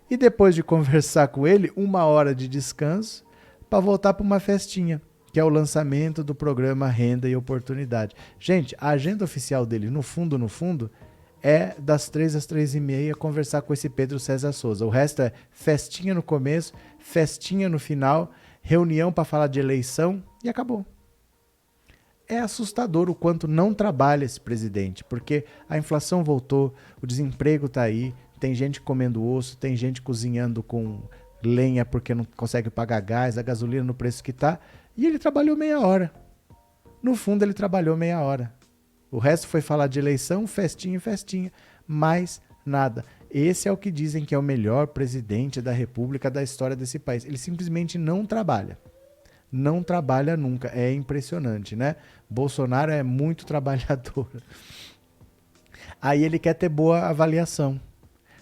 E depois de conversar com ele, 1 hora de descanso para voltar para uma festinha, que é o lançamento do programa Renda e Oportunidade. Gente, a agenda oficial dele, no fundo, é das 3 às 3h30 conversar com esse Pedro César Souza. O resto é festinha no começo, festinha no final, reunião para falar de eleição e acabou. É assustador o quanto não trabalha esse presidente, porque a inflação voltou, o desemprego está aí, tem gente comendo osso, tem gente cozinhando com lenha porque não consegue pagar gás, a gasolina no preço que está, e ele trabalhou meia hora. No fundo, ele trabalhou meia hora. O resto foi falar de eleição, festinha e festinha, mais nada. Esse é o que dizem que é o melhor presidente da República da história desse país. Ele simplesmente não trabalha. Não trabalha nunca. É impressionante, né? Bolsonaro é muito trabalhador. Aí ele quer ter boa avaliação.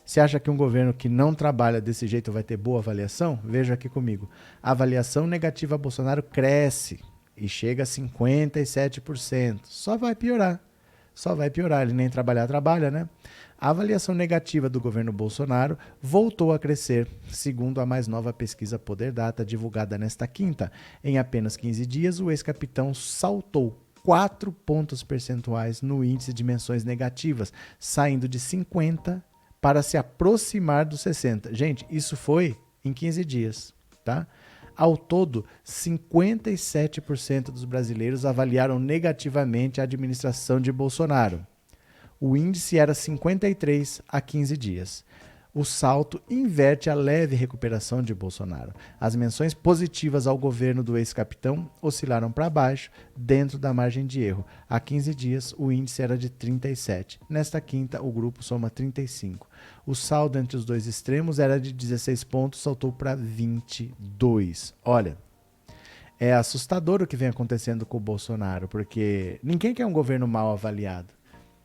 Você acha que um governo que não trabalha desse jeito vai ter boa avaliação? Veja aqui comigo. A avaliação negativa a Bolsonaro cresce e chega a 57%. Só vai piorar. Só vai piorar. Ele nem trabalha, né? A avaliação negativa do governo Bolsonaro voltou a crescer, segundo a mais nova pesquisa Poder Data, divulgada nesta quinta. Em apenas 15 dias, o ex-capitão saltou 4 pontos percentuais no índice de menções negativas, saindo de 50 para se aproximar dos 60. Gente, isso foi em 15 dias, tá? Ao todo, 57% dos brasileiros avaliaram negativamente a administração de Bolsonaro. O índice era 53 há 15 dias. O salto inverte a leve recuperação de Bolsonaro. As menções positivas ao governo do ex-capitão oscilaram para baixo, dentro da margem de erro. Há 15 dias, o índice era de 37. Nesta quinta, o grupo soma 35. O saldo entre os dois extremos era de 16 pontos, saltou para 22. Olha, é assustador o que vem acontecendo com o Bolsonaro, porque ninguém quer um governo mal avaliado.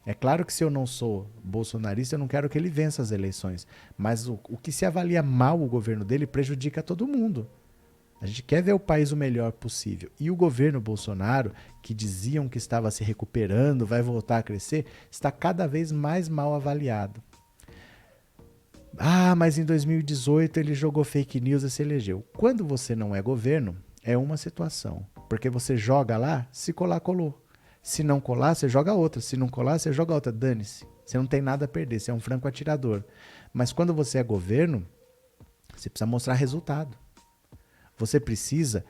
É claro que se eu não sou bolsonarista, eu não quero que ele vença as eleições. Mas o que se avalia mal o governo dele prejudica todo mundo. A gente quer ver o país o melhor possível. E o governo Bolsonaro, que diziam que estava se recuperando, vai voltar a crescer, está cada vez mais mal avaliado. Ah, mas em 2018 ele jogou fake news e se elegeu. Quando você não é governo, é uma situação. Porque você joga lá, se colar, colou. Se não colar, você joga outra. Se não colar, você joga outra. Dane-se. Você não tem nada a perder. Você é um franco atirador. Mas quando você é governo, você precisa mostrar resultado. Você precisa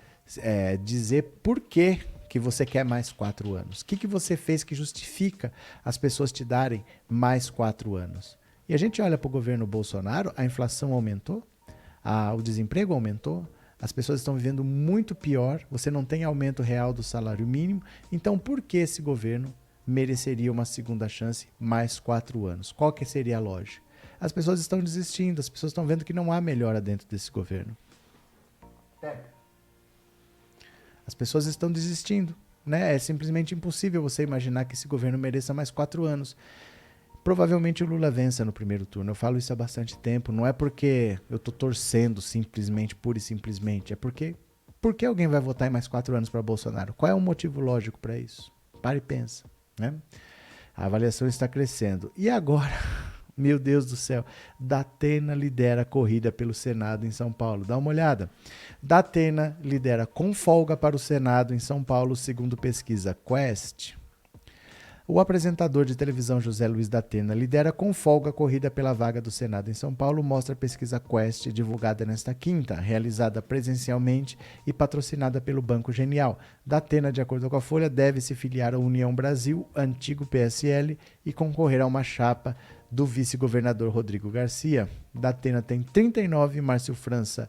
dizer por que você quer mais 4 anos. O que você fez que justifica as pessoas te darem mais 4 anos? E a gente olha para o governo Bolsonaro, a inflação aumentou, o desemprego aumentou, as pessoas estão vivendo muito pior, você não tem aumento real do salário mínimo, então por que esse governo mereceria uma segunda chance mais 4 anos? Qual que seria a lógica? As pessoas estão desistindo, as pessoas estão vendo que não há melhora dentro desse governo. As pessoas estão desistindo, né? É simplesmente impossível você imaginar que esse governo mereça mais 4 anos. Provavelmente o Lula vença no primeiro turno. Eu falo isso há bastante tempo. Não é porque eu estou torcendo simplesmente, pura e simplesmente. É porque alguém vai votar em mais 4 anos para Bolsonaro? Qual é o motivo lógico para isso? Para e pensa, né? A avaliação está crescendo. E agora, meu Deus do céu, Datena lidera a corrida pelo Senado em São Paulo. Dá uma olhada. Datena lidera com folga para o Senado em São Paulo, segundo pesquisa Quest. O apresentador de televisão José Luiz da Atena lidera com folga a corrida pela vaga do Senado em São Paulo, mostra a pesquisa Quest divulgada nesta quinta, realizada presencialmente e patrocinada pelo Banco Genial. Da Atena, de acordo com a Folha, deve se filiar à União Brasil, antigo PSL, e concorrer a uma chapa do vice-governador Rodrigo Garcia. Da Atena tem 39, Márcio França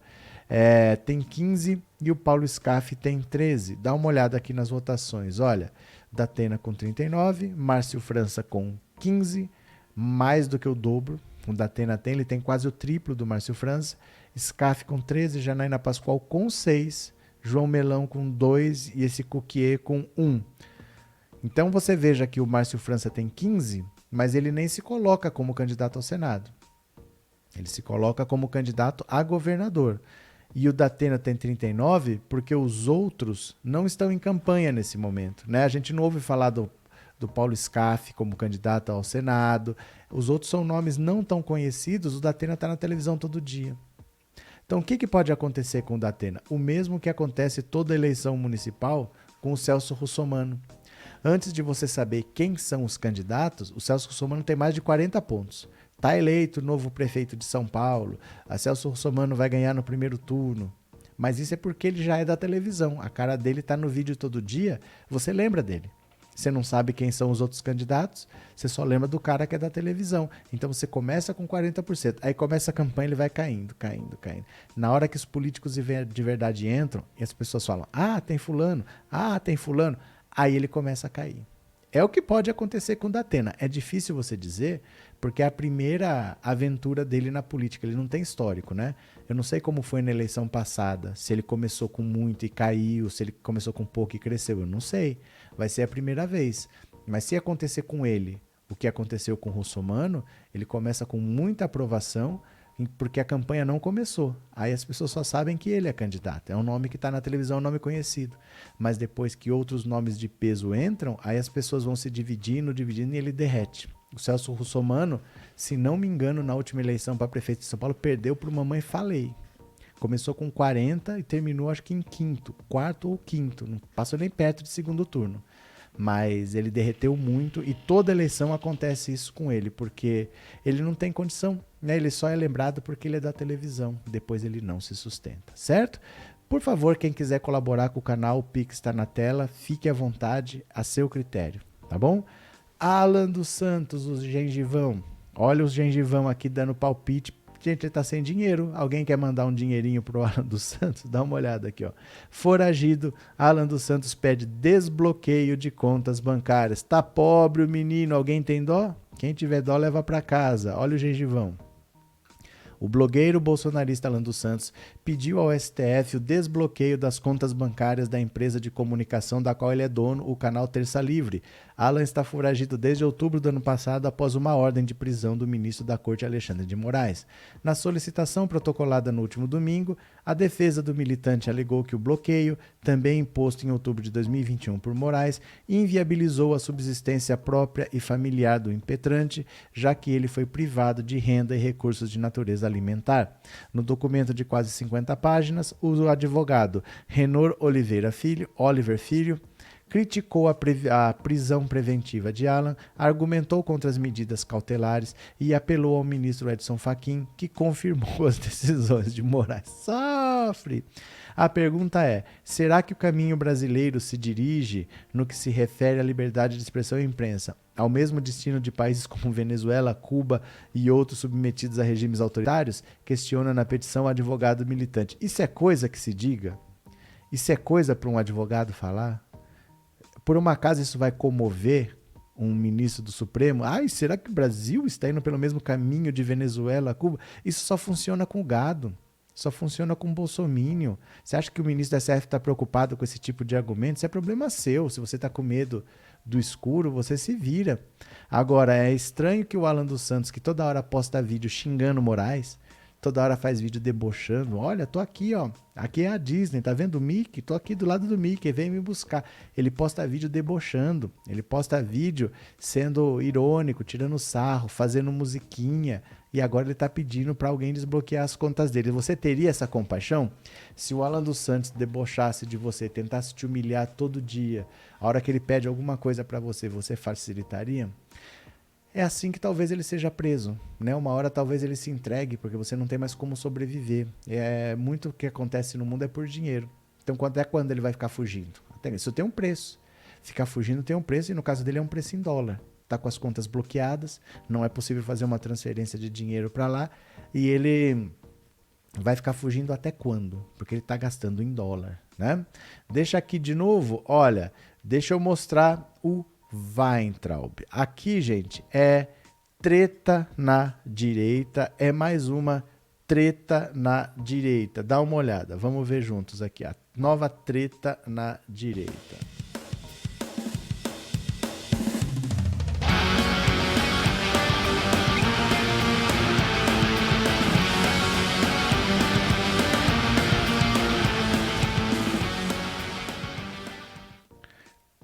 tem 15 e o Paulo Scaff tem 13. Dá uma olhada aqui nas votações. Olha, da Atena com 39, Márcio França com 15, mais do que o dobro. O da Atena tem, ele tem quase o triplo do Márcio França. Scaff com 13, Janaína Pascoal com 6, João Melão com 2 e esse Cuquier com 1. Então você veja que o Márcio França tem 15, mas ele nem se coloca como candidato ao Senado. Ele se coloca como candidato a governador. E o da Atena tem 39 porque os outros não estão em campanha nesse momento, né? A gente não ouve falar do Paulo Scaff como candidato ao Senado. Os outros são nomes não tão conhecidos. O da Atena está na televisão todo dia. Então, o que pode acontecer com o da Atena? O mesmo que acontece toda eleição municipal com o Celso Russomano. Antes de você saber quem são os candidatos, o Celso Russomano tem mais de 40 pontos. Está eleito o novo prefeito de São Paulo, a Celso Russomano vai ganhar no primeiro turno. Mas isso é porque ele já é da televisão, a cara dele está no vídeo todo dia, você lembra dele. Você não sabe quem são os outros candidatos, você só lembra do cara que é da televisão. Então você começa com 40%, aí começa a campanha e ele vai caindo. Na hora que os políticos de verdade entram, e as pessoas falam, tem fulano, aí ele começa a cair. É o que pode acontecer com o da Atena. É difícil você dizer, porque é a primeira aventura dele na política. Ele não tem histórico, né? Eu não sei como foi na eleição passada, se ele começou com muito e caiu, se ele começou com pouco e cresceu. Eu não sei. Vai ser a primeira vez. Mas se acontecer com ele o que aconteceu com o Russomano, ele começa com muita aprovação, porque a campanha não começou. Aí as pessoas só sabem que ele é candidato. É um nome que está na televisão, um nome conhecido. Mas depois que outros nomes de peso entram, aí as pessoas vão se dividindo e ele derrete. O Celso Russomano, se não me engano, na última eleição para prefeito de São Paulo, perdeu para o Mamãe Falei. Começou com 40 e terminou acho que em quarto ou quinto. Não passou nem perto de segundo turno. Mas ele derreteu muito e toda eleição acontece isso com ele, porque ele não tem condição, né? Ele só é lembrado porque ele é da televisão, depois ele não se sustenta, certo? Por favor, quem quiser colaborar com o canal, o Pix está na tela, fique à vontade, a seu critério, tá bom? Alan dos Santos, o gengivão, olha os gengivão aqui dando palpite. Gente, ele tá sem dinheiro. Alguém quer mandar um dinheirinho pro Alan dos Santos? Dá uma olhada aqui, ó. Foragido, Alan dos Santos pede desbloqueio de contas bancárias. Tá pobre o menino, alguém tem dó? Quem tiver dó leva pra casa. Olha o gengivão. O blogueiro bolsonarista Alan dos Santos pediu ao STF o desbloqueio das contas bancárias da empresa de comunicação da qual ele é dono, o canal Terça Livre. Alan está foragido desde outubro do ano passado após uma ordem de prisão do ministro da Corte Alexandre de Moraes. Na solicitação protocolada no último domingo, a defesa do militante alegou que o bloqueio, também imposto em outubro de 2021 por Moraes, inviabilizou a subsistência própria e familiar do impetrante, já que ele foi privado de renda e recursos de natureza alimentar. No documento de quase 50 páginas, o advogado Renor Oliver Filho criticou a prisão preventiva de Alan, argumentou contra as medidas cautelares e apelou ao ministro Edson Fachin, que confirmou as decisões de Moraes. Sofre! A pergunta é, será que o caminho brasileiro se dirige, no que se refere à liberdade de expressão e imprensa, ao mesmo destino de países como Venezuela, Cuba e outros submetidos a regimes autoritários? Questiona na petição o advogado militante. Isso é coisa que se diga? Isso é coisa para um advogado falar? Por um acaso isso vai comover um ministro do Supremo? Será que o Brasil está indo pelo mesmo caminho de Venezuela, Cuba? Isso só funciona com gado, só funciona com bolsominion. Você acha que o ministro da STF está preocupado com esse tipo de argumento? Isso é problema seu. Se você está com medo do escuro, você se vira. Agora, é estranho que o Alan dos Santos, que toda hora posta vídeo xingando Moraes, toda hora faz vídeo debochando. Olha, tô aqui, ó. Aqui é a Disney, tá vendo o Mickey? Tô aqui do lado do Mickey, vem me buscar. Ele posta vídeo debochando, ele posta vídeo sendo irônico, tirando sarro, fazendo musiquinha. E agora ele tá pedindo para alguém desbloquear as contas dele. Você teria essa compaixão? Se o Alan dos Santos debochasse de você, tentasse te humilhar todo dia, a hora que ele pede alguma coisa para você, você facilitaria? É assim que talvez ele seja preso, né? Uma hora talvez ele se entregue, porque você não tem mais como sobreviver. Muito o que acontece no mundo é por dinheiro. Então, até quando ele vai ficar fugindo? Até isso tem um preço. Ficar fugindo tem um preço, e no caso dele é um preço em dólar. Tá com as contas bloqueadas, não é possível fazer uma transferência de dinheiro para lá, e ele vai ficar fugindo até quando? Porque ele tá gastando em dólar, né? Deixa aqui de novo, olha, deixa eu mostrar o Weintraub. Aqui, gente, é treta na direita, é mais uma treta na direita. Dá uma olhada, vamos ver juntos aqui, a nova treta na direita.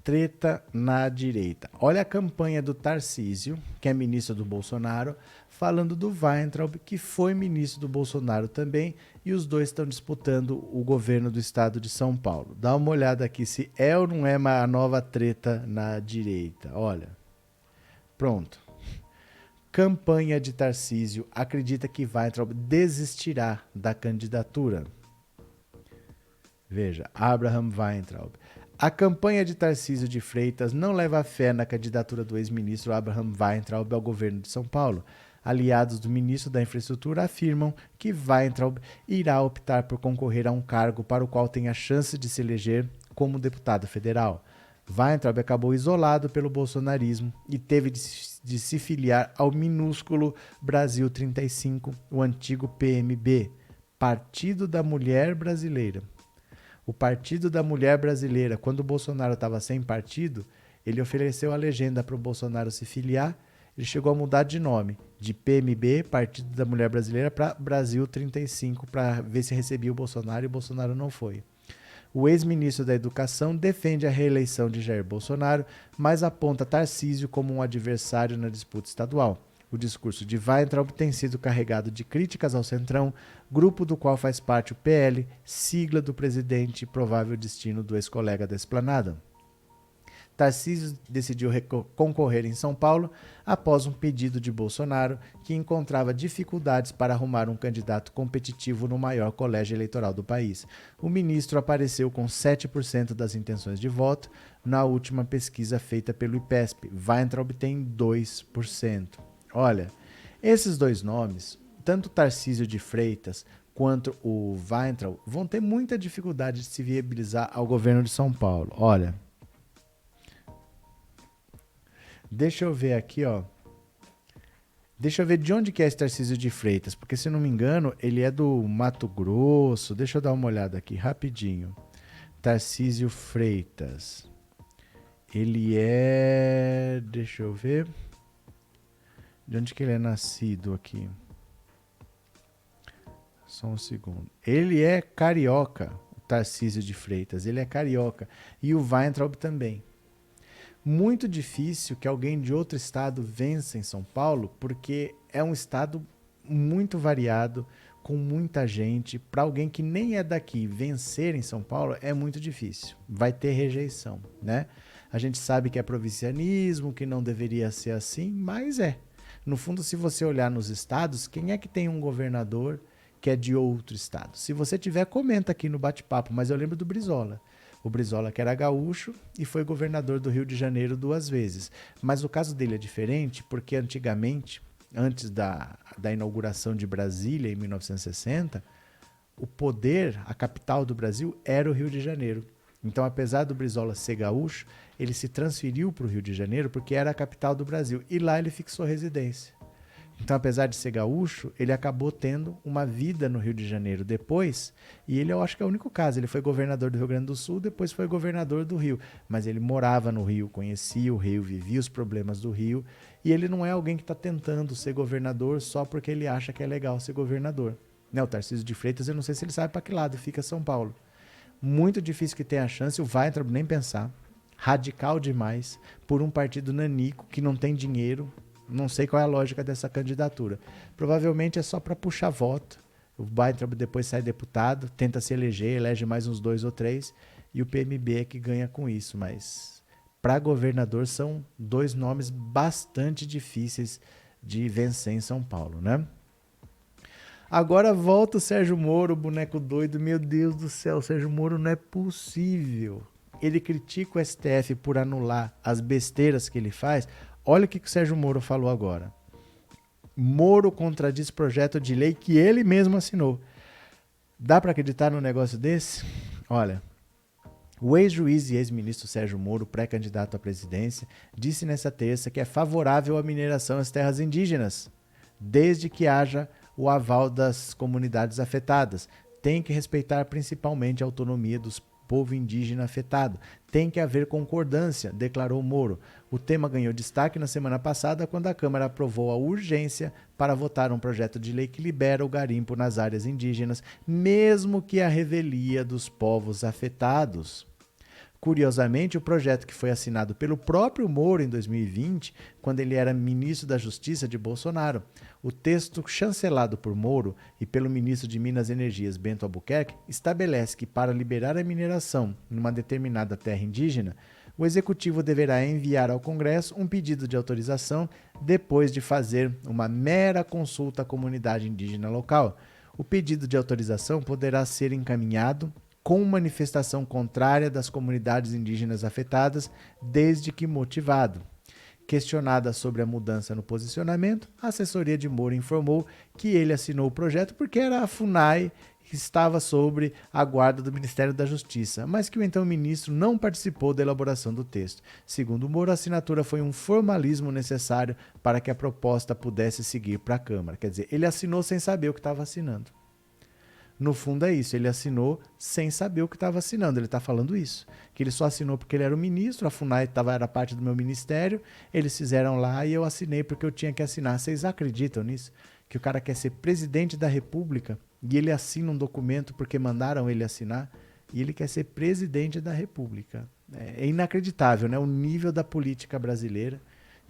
Treta na direita. Olha a campanha do Tarcísio, que é ministro do Bolsonaro, falando do Weintraub, que foi ministro do Bolsonaro também, e os dois estão disputando o governo do estado de São Paulo. Dá uma olhada aqui se é ou não é a nova treta na direita. Olha. Pronto. Campanha de Tarcísio acredita que Weintraub desistirá da candidatura. Veja, Abraham Weintraub. A campanha de Tarcísio de Freitas não leva fé na candidatura do ex-ministro Abraham Weintraub ao governo de São Paulo. Aliados do ministro da Infraestrutura afirmam que Weintraub irá optar por concorrer a um cargo para o qual tem a chance de se eleger como deputado federal. Weintraub acabou isolado pelo bolsonarismo e teve de se filiar ao minúsculo Brasil 35, o antigo PMB, Partido da Mulher Brasileira. O Partido da Mulher Brasileira, quando o Bolsonaro estava sem partido, ele ofereceu a legenda para o Bolsonaro se filiar. Ele chegou a mudar de nome, de PMB, Partido da Mulher Brasileira, para Brasil 35, para ver se recebia o Bolsonaro, e o Bolsonaro não foi. O ex-ministro da Educação defende a reeleição de Jair Bolsonaro, mas aponta Tarcísio como um adversário na disputa estadual. O discurso de Weintraub tem sido carregado de críticas ao Centrão, grupo do qual faz parte o PL, sigla do presidente e provável destino do ex-colega da Esplanada. Tarcísio decidiu concorrer em São Paulo após um pedido de Bolsonaro, que encontrava dificuldades para arrumar um candidato competitivo no maior colégio eleitoral do país. O ministro apareceu com 7% das intenções de voto na última pesquisa feita pelo IPESP. Weintraub tem 2%. Olha, esses dois nomes, tanto Tarcísio de Freitas quanto o Weintraub, vão ter muita dificuldade de se viabilizar ao governo de São Paulo. Olha, deixa eu ver aqui, ó. Deixa eu ver de onde que é esse Tarcísio de Freitas, porque se não me engano, ele é do Mato Grosso. Deixa eu dar uma olhada aqui, rapidinho. Tarcísio Freitas. Ele é... Deixa eu ver... De onde que ele é nascido aqui? Só um segundo. Ele é carioca, o Tarcísio de Freitas. Ele é carioca. E o Weintraub também. Muito difícil que alguém de outro estado vença em São Paulo, porque é um estado muito variado, com muita gente. Para alguém que nem é daqui vencer em São Paulo é muito difícil. Vai ter rejeição, né? A gente sabe que é provincianismo, que não deveria ser assim, mas é. No fundo, se você olhar nos estados, quem é que tem um governador que é de outro estado? Se você tiver, comenta aqui no bate-papo, mas eu lembro do Brizola. O Brizola que era gaúcho e foi governador do Rio de Janeiro 2 vezes. Mas o caso dele é diferente porque antigamente, antes da inauguração de Brasília, em 1960, o poder, a capital do Brasil, era o Rio de Janeiro. Então, apesar do Brizola ser gaúcho, ele se transferiu para o Rio de Janeiro porque era a capital do Brasil. E lá ele fixou residência. Então, apesar de ser gaúcho, ele acabou tendo uma vida no Rio de Janeiro depois. E ele, eu acho que é o único caso. Ele foi governador do Rio Grande do Sul, depois foi governador do Rio. Mas ele morava no Rio, conhecia o Rio, vivia os problemas do Rio. E ele não é alguém que está tentando ser governador só porque ele acha que é legal ser governador. Né, o Tarcísio de Freitas, eu não sei se ele sabe para que lado fica São Paulo. Muito difícil que tenha chance, o Weintraub nem pensar. Radical demais, por um partido nanico que não tem dinheiro. Não sei qual é a lógica dessa candidatura. Provavelmente é só para puxar voto. O Weintraub depois sai deputado, tenta se eleger, elege mais uns 2 ou 3, e o PMB é que ganha com isso. Mas para governador são 2 nomes bastante difíceis de vencer em São Paulo, né? Agora volta o Sérgio Moro, o boneco doido. Meu Deus do céu, o Sérgio Moro não é possível. Ele critica o STF por anular as besteiras que ele faz. Olha o que o Sérgio Moro falou agora. Moro contradiz projeto de lei que ele mesmo assinou. Dá para acreditar num negócio desse? Olha, o ex-juiz e ex-ministro Sérgio Moro, pré-candidato à presidência, disse nessa terça que é favorável à mineração às terras indígenas, desde que haja o aval das comunidades afetadas. Tem que respeitar principalmente a autonomia dos povo indígena afetado. Tem que haver concordância, declarou Moro. O tema ganhou destaque na semana passada quando a Câmara aprovou a urgência para votar um projeto de lei que libera o garimpo nas áreas indígenas, mesmo que a revelia dos povos afetados. Curiosamente, o projeto que foi assinado pelo próprio Moro em 2020, quando ele era ministro da Justiça de Bolsonaro, o texto chancelado por Moro e pelo ministro de Minas e Energias, Bento Albuquerque, estabelece que para liberar a mineração numa determinada terra indígena, o executivo deverá enviar ao Congresso um pedido de autorização depois de fazer uma mera consulta à comunidade indígena local. O pedido de autorização poderá ser encaminhado com manifestação contrária das comunidades indígenas afetadas, desde que motivado. Questionada sobre a mudança no posicionamento, a assessoria de Moro informou que ele assinou o projeto porque era a FUNAI que estava sob a guarda do Ministério da Justiça, mas que o então ministro não participou da elaboração do texto. Segundo Moro, a assinatura foi um formalismo necessário para que a proposta pudesse seguir para a Câmara. Quer dizer, ele assinou sem saber o que estava assinando. No fundo é isso, ele assinou sem saber o que estava assinando, ele está falando isso, que ele só assinou porque ele era o ministro, a FUNAI era parte do meu ministério, eles fizeram lá e eu assinei porque eu tinha que assinar. Vocês acreditam nisso? Que o cara quer ser presidente da República e ele assina um documento porque mandaram ele assinar e ele quer ser presidente da República. É inacreditável, né? O nível da política brasileira.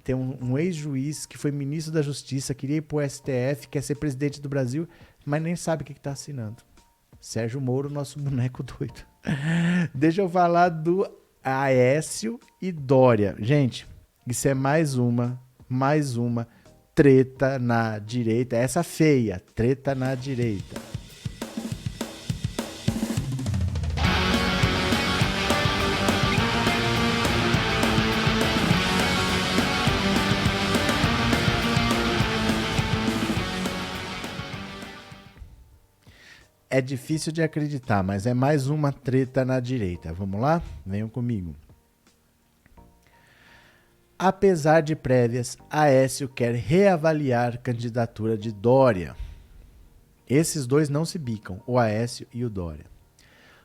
Tem um ex-juiz que foi ministro da Justiça, queria ir para o STF, quer ser presidente do Brasil, mas nem sabe o que está assinando. Sérgio Moro, nosso boneco doido. Deixa eu falar do Aécio e Dória. Gente, isso é mais uma treta na direita. Essa feia, treta na direita. É difícil de acreditar, mas é mais uma treta na direita. Vamos lá? Venham comigo. Apesar de prévias, Aécio quer reavaliar candidatura de Dória. Esses dois não se bicam, o Aécio e o Dória.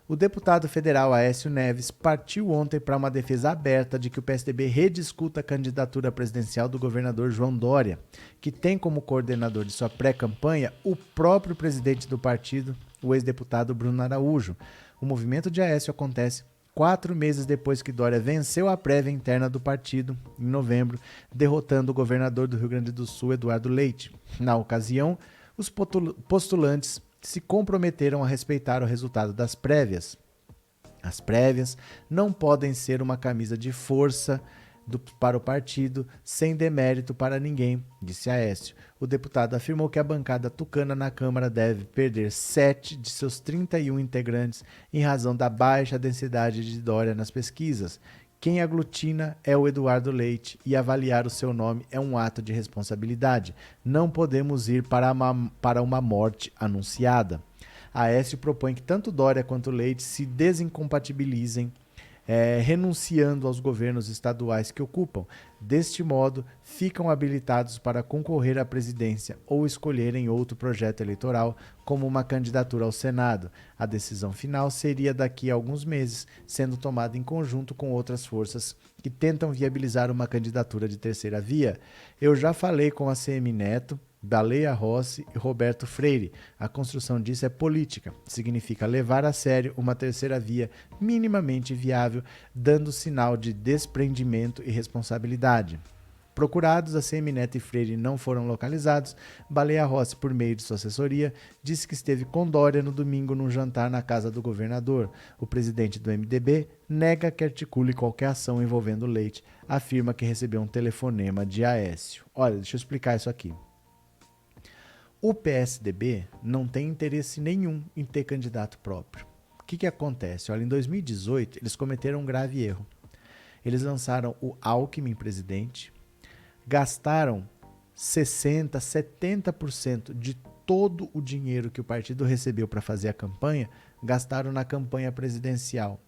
O deputado federal Aécio Neves partiu ontem para uma defesa aberta de que o PSDB rediscuta a candidatura presidencial do governador João Dória, que tem como coordenador de sua pré-campanha o próprio presidente do partido, o ex-deputado Bruno Araújo. O movimento de Aécio acontece 4 meses depois que Dória venceu a prévia interna do partido, em novembro, derrotando o governador do Rio Grande do Sul, Eduardo Leite. Na ocasião, os postulantes se comprometeram a respeitar o resultado das prévias. As prévias não podem ser uma camisa de força para o partido, sem demérito para ninguém, disse Aécio. O deputado afirmou que a bancada tucana na Câmara deve perder 7 de seus 31 integrantes em razão da baixa densidade de Dória nas pesquisas. Quem aglutina é o Eduardo Leite e avaliar o seu nome é um ato de responsabilidade. Não podemos ir para uma morte anunciada. Aécio propõe que tanto Dória quanto Leite se desincompatibilizem, renunciando aos governos estaduais que ocupam. Deste modo, ficam habilitados para concorrer à presidência ou escolherem outro projeto eleitoral, como uma candidatura ao Senado. A decisão final seria daqui a alguns meses, sendo tomada em conjunto com outras forças que tentam viabilizar uma candidatura de terceira via. Eu já falei com a CM Neto, Baleia Rossi e Roberto Freire. A construção disso é política. Significa levar a sério uma terceira via minimamente viável, dando sinal de desprendimento e responsabilidade. Procurados, ACM Neto e Freire não foram localizados. Baleia Rossi, por meio de sua assessoria, disse que esteve com Dória no domingo num jantar na casa do governador. O presidente do MDB nega que articule qualquer ação envolvendo Leite. Afirma que recebeu um telefonema de Aécio. Olha, deixa eu explicar isso aqui. O PSDB não tem interesse nenhum em ter candidato próprio. O que acontece? Olha, em 2018, eles cometeram um grave erro. Eles lançaram o Alckmin presidente, gastaram 60%, 70% de todo o dinheiro que o partido recebeu para fazer a campanha, gastaram na campanha presidencial.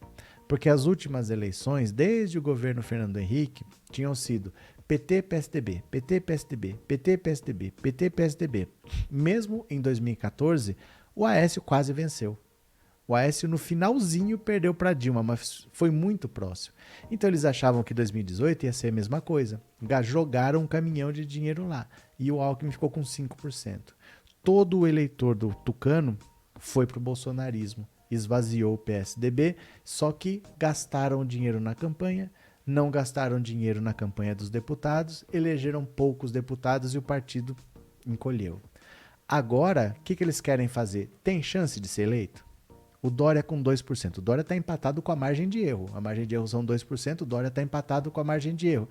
Porque as últimas eleições, desde o governo Fernando Henrique, tinham sido PT, PSDB, PT, PSDB, PT, PSDB, PT, PSDB. Mesmo em 2014, o Aécio quase venceu. O Aécio, no finalzinho, perdeu para Dilma, mas foi muito próximo. Então, eles achavam que 2018 ia ser a mesma coisa. Jogaram um caminhão de dinheiro lá. E o Alckmin ficou com 5%. Todo o eleitor do Tucano foi para o bolsonarismo. Esvaziou o PSDB, só que gastaram dinheiro na campanha, não gastaram dinheiro na campanha dos deputados, elegeram poucos deputados e o partido encolheu. Agora, o que eles querem fazer? Tem chance de ser eleito? O Dória com 2%. O Dória está empatado com a margem de erro. A margem de erro são 2%, o Dória está empatado com a margem de erro.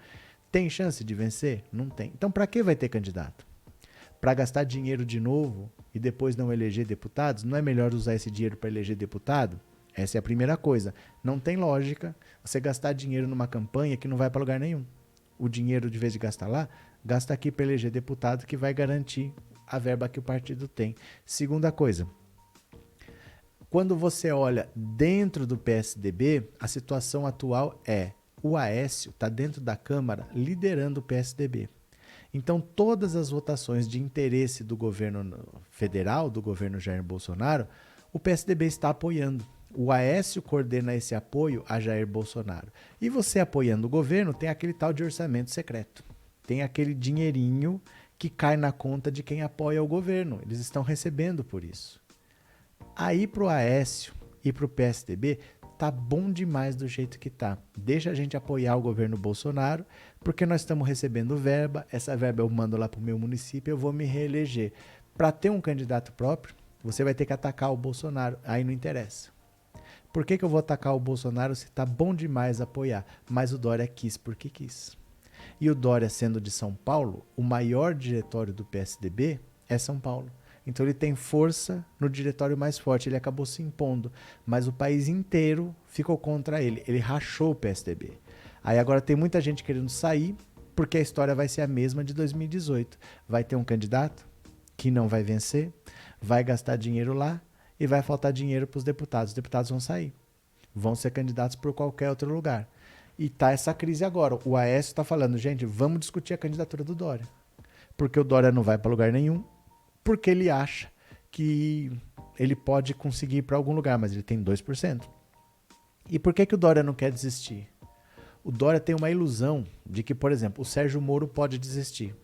Tem chance de vencer? Não tem. Então, para que vai ter candidato? Para gastar dinheiro de novo e depois não eleger deputados? Não é melhor usar esse dinheiro para eleger deputado? Essa é a primeira coisa. Não tem lógica você gastar dinheiro numa campanha que não vai para lugar nenhum. O dinheiro, de vez de gastar lá, gasta aqui para eleger deputado, que vai garantir a verba que o partido tem. Segunda coisa, quando você olha dentro do PSDB, a situação atual é o Aécio está dentro da Câmara liderando o PSDB. Então, todas as votações de interesse do governo federal, do governo Jair Bolsonaro, o PSDB está apoiando. O Aécio coordena esse apoio a Jair Bolsonaro. E você apoiando o governo, tem aquele tal de orçamento secreto. Tem aquele dinheirinho que cai na conta de quem apoia o governo. Eles estão recebendo por isso. Aí pro Aécio e pro PSDB tá bom demais do jeito que tá. Deixa a gente apoiar o governo Bolsonaro, porque nós estamos recebendo verba, essa verba eu mando lá pro meu município, eu vou me reeleger. Para ter um candidato próprio, você vai ter que atacar o Bolsonaro, aí não interessa. Por que eu vou atacar o Bolsonaro se tá bom demais apoiar? Mas o Dória quis porque quis. E o Dória, sendo de São Paulo, o maior diretório do PSDB é São Paulo. Então ele tem força no diretório mais forte, ele acabou se impondo, mas o país inteiro ficou contra ele, ele rachou o PSDB. Aí agora tem muita gente querendo sair, porque a história vai ser a mesma de 2018. Vai ter um candidato que não vai vencer, vai gastar dinheiro lá e vai faltar dinheiro para os deputados. Os deputados vão sair, vão ser candidatos por qualquer outro lugar. E tá essa crise agora. O Aécio está falando, gente, vamos discutir a candidatura do Dória. Porque o Dória não vai para lugar nenhum, porque ele acha que ele pode conseguir ir para algum lugar, mas ele tem 2%. E por que o Dória não quer desistir? O Dória tem uma ilusão de que, por exemplo, o Sérgio Moro pode desistir.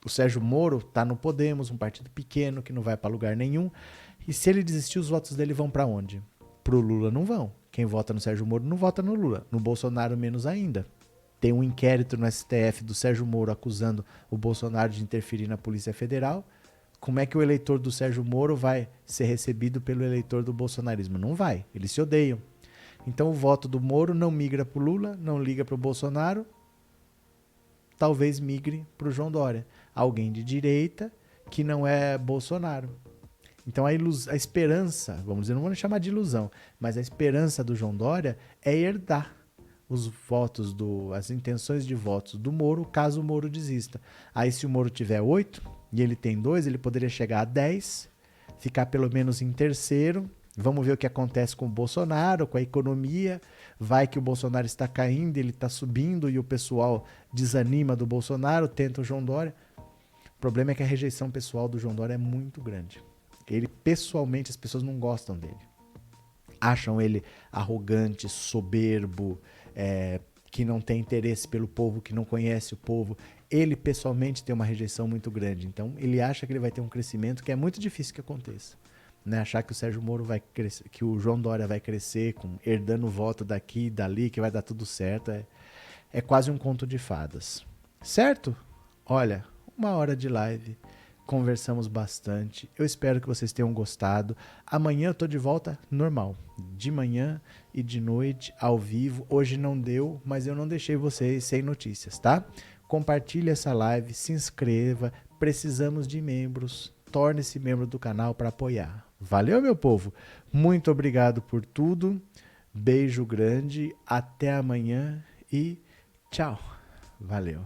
O Sérgio Moro está no Podemos, um partido pequeno que não vai para lugar nenhum. E se ele desistir, os votos dele vão para onde? Pro Lula não vão. Quem vota no Sérgio Moro não vota no Lula. No Bolsonaro, menos ainda. Tem um inquérito no STF do Sérgio Moro acusando o Bolsonaro de interferir na Polícia Federal. Como é que o eleitor do Sérgio Moro vai ser recebido pelo eleitor do bolsonarismo? Não vai. Eles se odeiam. Então o voto do Moro não migra para o Lula, não liga para o Bolsonaro, talvez migre para o João Dória. Alguém de direita que não é Bolsonaro. Então a esperança, vamos dizer, não vamos chamar de ilusão, mas a esperança do João Dória é herdar os votos, as intenções de votos do Moro, caso o Moro desista. Aí se o Moro tiver 8 e ele tem 2, ele poderia chegar a 10, ficar pelo menos em terceiro. Vamos ver o que acontece com o Bolsonaro, com a economia. Vai que o Bolsonaro está caindo, ele está subindo e o pessoal desanima do Bolsonaro, tenta o João Dória. O problema é que a rejeição pessoal do João Dória é muito grande. Ele, pessoalmente, as pessoas não gostam dele. Acham ele arrogante, soberbo, que não tem interesse pelo povo, que não conhece o povo. Ele pessoalmente tem uma rejeição muito grande. Então ele acha que ele vai ter um crescimento que é muito difícil que aconteça. Né? Achar que o Sérgio Moro vai crescer, que o João Dória vai crescer, herdando voto daqui e dali, que vai dar tudo certo. É quase um conto de fadas. Certo? Olha, 1 hora de live. Conversamos bastante. Eu espero que vocês tenham gostado. Amanhã eu tô de volta normal. De manhã e de noite, ao vivo. Hoje não deu, mas eu não deixei vocês sem notícias, tá? Compartilhe essa live, se inscreva. Precisamos de membros. Torne-se membro do canal para apoiar. Valeu, meu povo? Muito obrigado por tudo. Beijo grande. Até amanhã e tchau. Valeu.